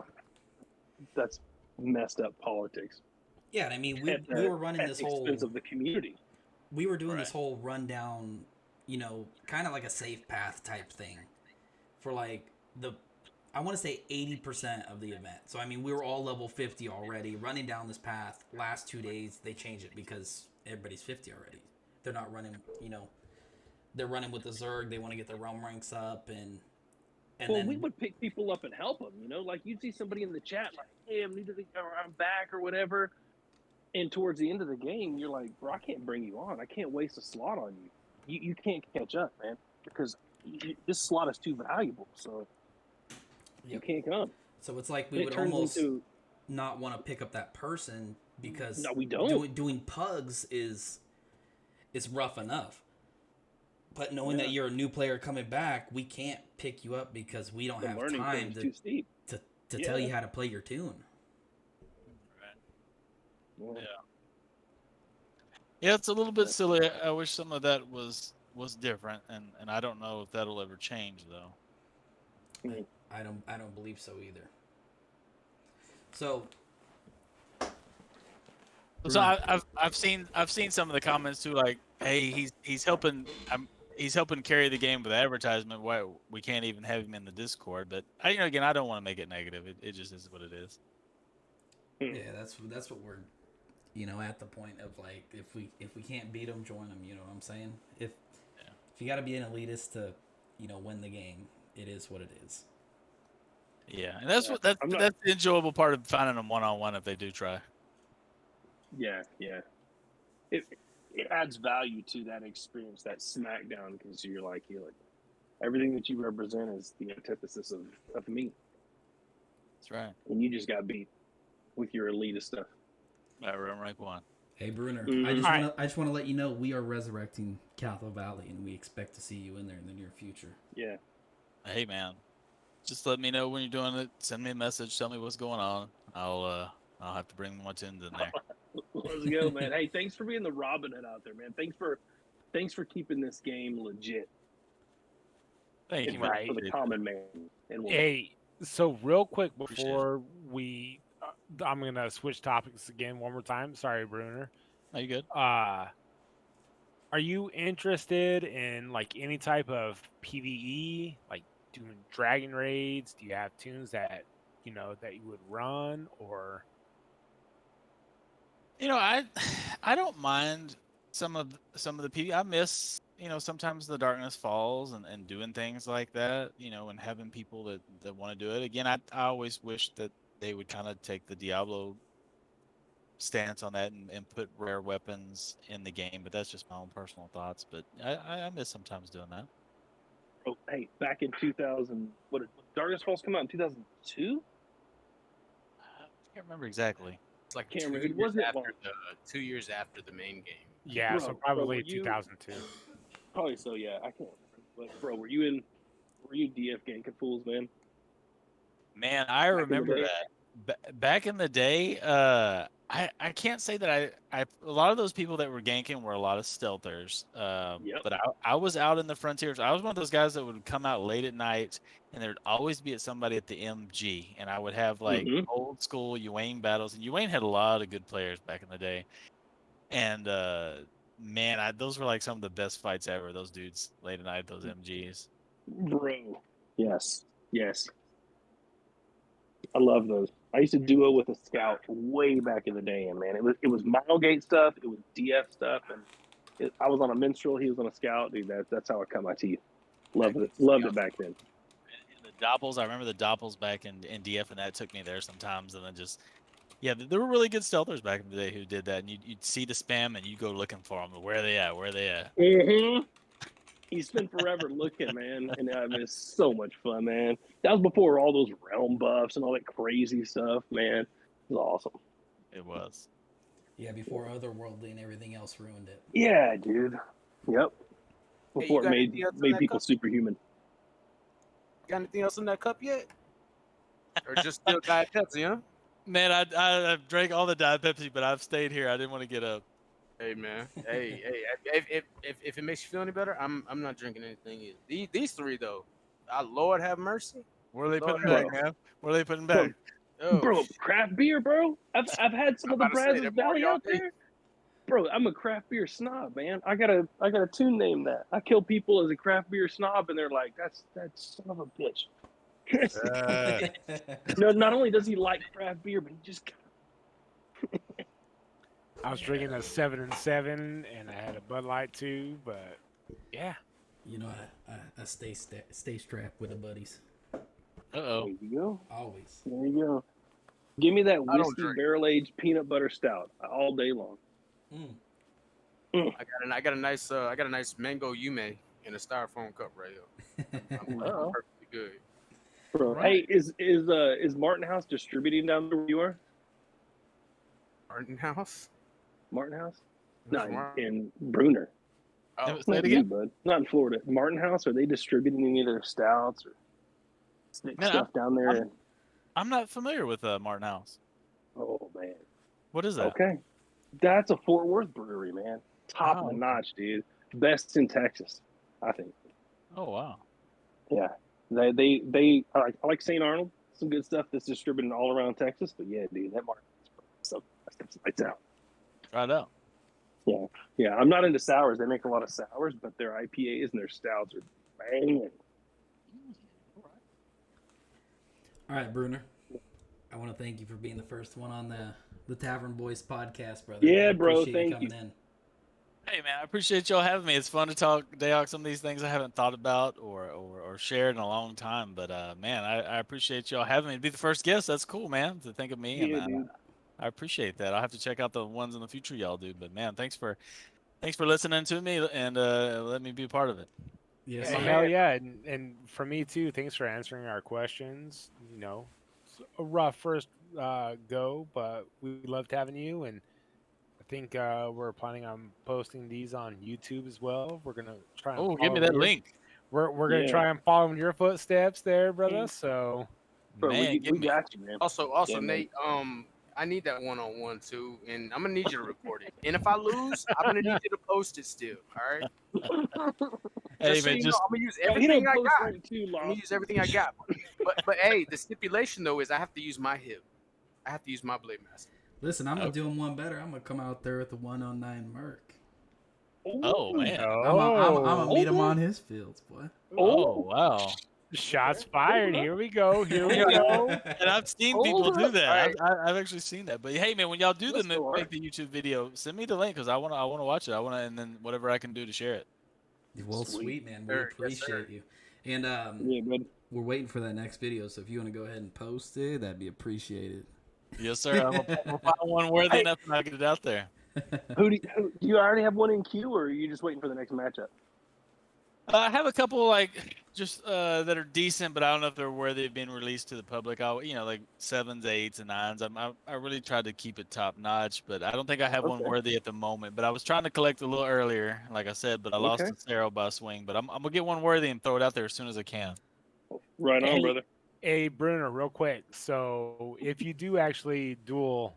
That's messed up politics. Yeah, I mean, we were running this whole expense of the community. We were doing this whole rundown, kind of like a safe path type thing for like I want to say 80% of the event. So, I mean, we were all level 50 already, running down this path. Last 2 days, they changed it because everybody's 50 already. They're not running, they're running with the Zerg. They want to get their realm ranks up. And then we would pick people up and help them, like you'd see somebody in the chat like, hey, I'm back or whatever. And towards the end of the game, you're like, bro, I can't bring you on. I can't waste a slot on you. You can't catch up, man, because this slot is too valuable. So you can't come. So it's like we would almost not want to pick up that person because no, we don't. Doing pugs is rough enough. But knowing that you're a new player coming back, we can't pick you up because we don't have time to tell you how to play your tune. Yeah, it's a little bit silly. I wish some of that was different, and I don't know if that'll ever change though. I don't believe so either. So I've seen some of the comments too, like, hey, he's helping carry the game with advertisement. Why we can't even have him in the Discord? But again, I don't want to make it negative. It just is what it is. Yeah, that's what we're, at the point of, like, if we can't beat them, join them. You know what I'm saying? If you got to be an elitist to, win the game, it is what it is. Yeah, and that's the enjoyable part of finding them one-on-one if they do try. Yeah. It adds value to that experience, that SmackDown, because you're like everything that you represent is the antithesis of me. That's right. And you just got beat with your elitist stuff. Realm Rank 1. Hey Bruner, Mhm. I just want to let you know we are resurrecting Cathal Valley, and we expect to see you in there in the near future. Yeah. Hey man, just let me know when you're doing it. Send me a message. Tell me what's going on. I'll have to bring my tins in there. Let's go, man. Hey, thanks for being the Robin Hood out there, man. Thanks for keeping this game legit. Thank you, For man. the common man. And Hey, so real quick before we, I'm gonna switch topics again one more time. Sorry, Bruner. Are you good? Are you interested in like any type of PVE, like doing dragon raids? Do you have tunes that that you would run, or? I don't mind some of the PvP. I miss sometimes the Darkness Falls and doing things like that. And having people that want to do it. Again, I always wish that they would kind of take the Diablo stance on that and put rare weapons in the game, but that's just my own personal thoughts. But I miss sometimes doing that. Oh, hey, back in 2000, what did Darkness Falls come out in 2002? I can't remember exactly. It's like Can't 2 remember. years Wasn't it after long? 2 years after the main game. Yeah, so Bro, probably were you- 2002. Probably so, yeah. I can't remember. But bro, were you DF ganking fools, man? Man, I in the remember day? that. Back in the day, I can't say that a lot of those people that were ganking were a lot of stealthers. Yep. But I was out in the frontiers. I was one of those guys that would come out late at night, and there'd always be somebody at the MG, and I would have like Mhm. old school Uane battles, and Uane had a lot of good players back in the day. And man, those were like some of the best fights ever. Those dudes late at night, those MGs. Bro. Yes. Yes. I love those. I used to duo with a scout way back in the day, and man, it was Milegate stuff, it was DF stuff, and I was on a minstrel, he was on a scout, dude. That's how I cut my teeth. Loved it back then. And the Doppels, I remember the Doppels back in DF, and that took me there sometimes, and then just there were really good stealthers back in the day who did that, and you'd see the spam, and you go looking for them. Where are they at? Where are they at? Mm-hmm. You spend forever looking, man, and it's so much fun, man. That was before all those realm buffs and all that crazy stuff, man. It was awesome. It was. Yeah, before Otherworldly and everything else ruined it. Yeah, dude. Yep. Before got it anything else in made that people cup? superhuman. Got anything else in that cup yet? Or just still Diet Pepsi, huh? Man, I drank all the Diet Pepsi, but I've stayed here. I didn't want to get up. Hey man, hey, if it makes you feel any better, I'm not drinking anything either. These three though, Lord have mercy. Where are they Lord putting have back, man? Where are they putting back? Bro, craft beer, bro. I've had some of the Brazos Valley out there. Bro, I'm a craft beer snob, man. I gotta tune name that. I kill people as a craft beer snob, and they're like, that's son of a bitch. No, not only does he like craft beer, but he just. I was drinking a 7 and 7, and I had a Bud Light too. But yeah, I stay strapped with the buddies. Uh-oh. There you go. Always. There you go. Give me that I don't whiskey drink. barrel aged peanut butter stout all day long. I got a nice mango yume in a styrofoam cup right here. I'm perfectly good. Bro, Right. hey, is Martin House distributing down there where you are? Martin House? Martin House? Where's No, Martin? in Bruner. Oh, Say it Not again? you, bud. Not in Florida. Martin House, are they distributing any of their stouts or stuff down there? I'm not familiar with Martin House. Oh, man. What is that? Okay. That's a Fort Worth brewery, man. Top of the okay. notch, dude. Best in Texas, I think. Oh wow. Yeah. They I like St. Arnold. Some good stuff that's distributed all around Texas. But yeah, dude, that Martin stuff lights out. Right out. Yeah, I'm not into sours. They make a lot of sours, but their IPAs and their stouts are banging. All right, Bruner. I want to thank you for being the first one on the Tavern Boys podcast, brother. Yeah, I bro, appreciate thank you. coming in. Hey man, I appreciate y'all having me. It's fun to talk DAOC, some of these things I haven't thought about or shared in a long time. But man, I appreciate y'all having me to be the first guest. That's cool, man, to think of me. Yeah, And dude. I appreciate that. I'll have to check out the ones in the future y'all do. But man, thanks for listening to me and let me be a part of it. Yes, Well, sir. hell yeah, and for me too. Thanks for answering our questions. a rough first go, but we loved having you, and I think we're planning on posting these on YouTube as well. We're gonna try and Oh, give follow me that your, link, we're gonna Yeah. try and follow in your footsteps there, brother. So Bro, man. we Give me. got you, man. Also, Yeah, man. Nate, I need that one-on-one too, and I'm gonna need you to record it. And if I lose, I'm gonna need you to post it still. All right. Hey, Just so man, you know, just I'm gonna use He everything don't I post got. right too, I'm gonna Lost. use everything I got. But hey, the stipulation though is I have to use my hip. I have to use my blade master. Listen, I'm gonna Okay. do him one better. I'm gonna come out there with the 109 Merc. Oh man. I'm gonna meet him on his fields, boy. Oh wow. shots fired. Here we go. Here we Yeah. go. And I've seen people do that. Alright. I've actually seen that. But hey, man, when y'all do Let's go, make the YouTube video, send me the link because I wanna watch it. And then whatever I can do to share it. Well, Sweet. sweet man, we Sir, yes, sir. appreciate you. And Yeah, bud. we're waiting for that next video. So if you want to go ahead and post it, that'd be appreciated. Yes, sir. I'm gonna find one worthy enough and I'll get it out there. Who do you already have one in queue, or are you just waiting for the next matchup? I have a couple just that are decent, but I don't know if they're worthy of being released to the public. I'll like 7s, 8s, and 9s. I really tried to keep it top notch, but I don't think I have one Okay. worthy at the moment. But I was trying to collect a little earlier, like I said, but I lost Okay. to Cerro by a swing. But I'm gonna get one worthy and throw it out there as soon as I can. Right on, Hey, brother. Hey, Bruner, real quick. So if you do actually duel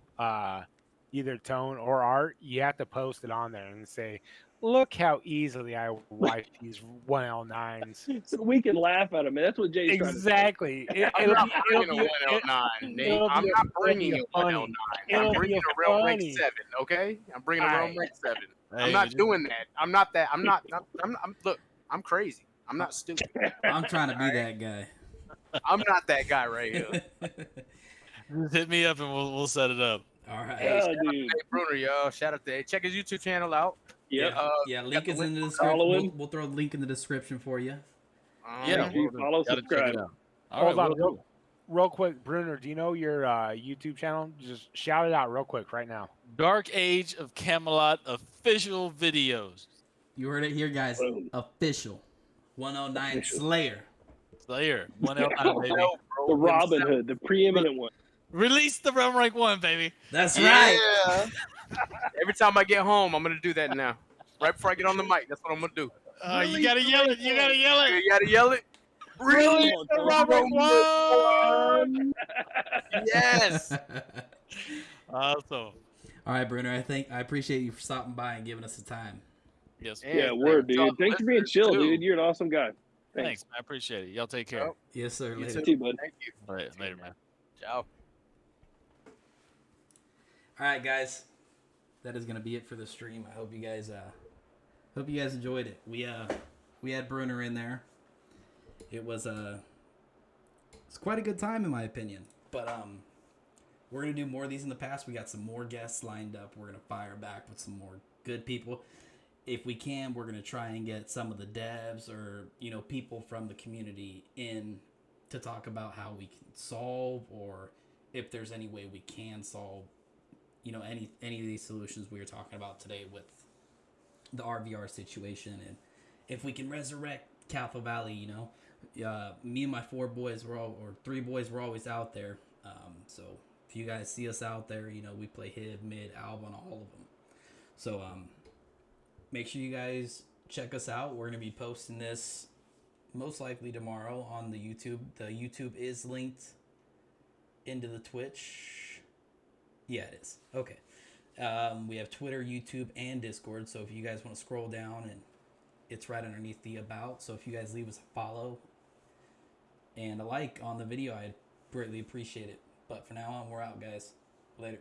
either Tone or Art, you have to post it on there and say, "Look how easily I wiped these 1L9s." So we can laugh at him. That's what Jay's Exactly. I'm not bringing a 1L9, Nate. it'll I'm be- not it'll bringing be a funny. 1L9. It'll I'm be bringing a Realm Rank funny. 7. Okay, I'm bringing a Realm Alright. Rank 7. Hey, I'm not doing that. I'm not that. Look, I'm crazy. I'm not stupid. I'm trying to be that guy. I'm not that guy right here. Just hit me up and we'll set it up. All right. Hey, shout out to dude. Nate Bruner, y'all. Shout out to check his YouTube channel out. Yep. Yeah, got link the is link. in the description. Follow We'll, him. we'll throw a link in the description for you. Yeah, You follow, gotta check subscribe. it out. Hold on, will do. real quick, Bruner. Do you know your YouTube channel? Just shout it out real quick right now. Dark Age of Camelot official videos. You heard it here, guys. Boom. Official. 109 Official. Slayer. Slayer, 1L9, baby. No, bro, The Robin himself. Hood, the preeminent one. Release the Realm Rank 1, baby. That's right. Yeah. Every time I get home, I'm gonna do that now. Right before I get on the mic, that's what I'm gonna do. You gotta yell it. You gotta yell it. You gotta yell it. Really? The Realm Rank 1. Yes. Awesome. All right, Bruner. I appreciate you for stopping by and giving us the time. Yes. And Yeah, word, y'all dude. Thanks for being listeners, chill, too. dude. You're an awesome guy. Thanks, man. I appreciate it. Y'all take care. Yep. Yes, sir. You Later. You too, bud. Thank you. Later, man. Ciao. All right, guys. That is gonna be it for the stream. I hope you guys enjoyed it. We had Bruner in there. It's quite a good time in my opinion. But we're gonna do more of these in the past. We got some more guests lined up. We're gonna fire back with some more good people. If we can, we're gonna try and get some of the devs or people from the community in to talk about how we can solve, or if there's any way we can solve any of these solutions we were talking about today with the RVR situation, and if we can resurrect Cathal Valley. Me and my 3 boys were always out there. So if you guys see us out there, we play HIB, mid, alb on all of them. So make sure you guys check us out. We're gonna be posting this most likely tomorrow on the YouTube. The YouTube is linked into the Twitch. Yeah, it is. Okay. We have Twitter, YouTube, and Discord. So if you guys want to scroll down, and it's right underneath the about. So if you guys leave us a follow and a like on the video, I'd greatly appreciate it. But for now on, we're out, guys. Later.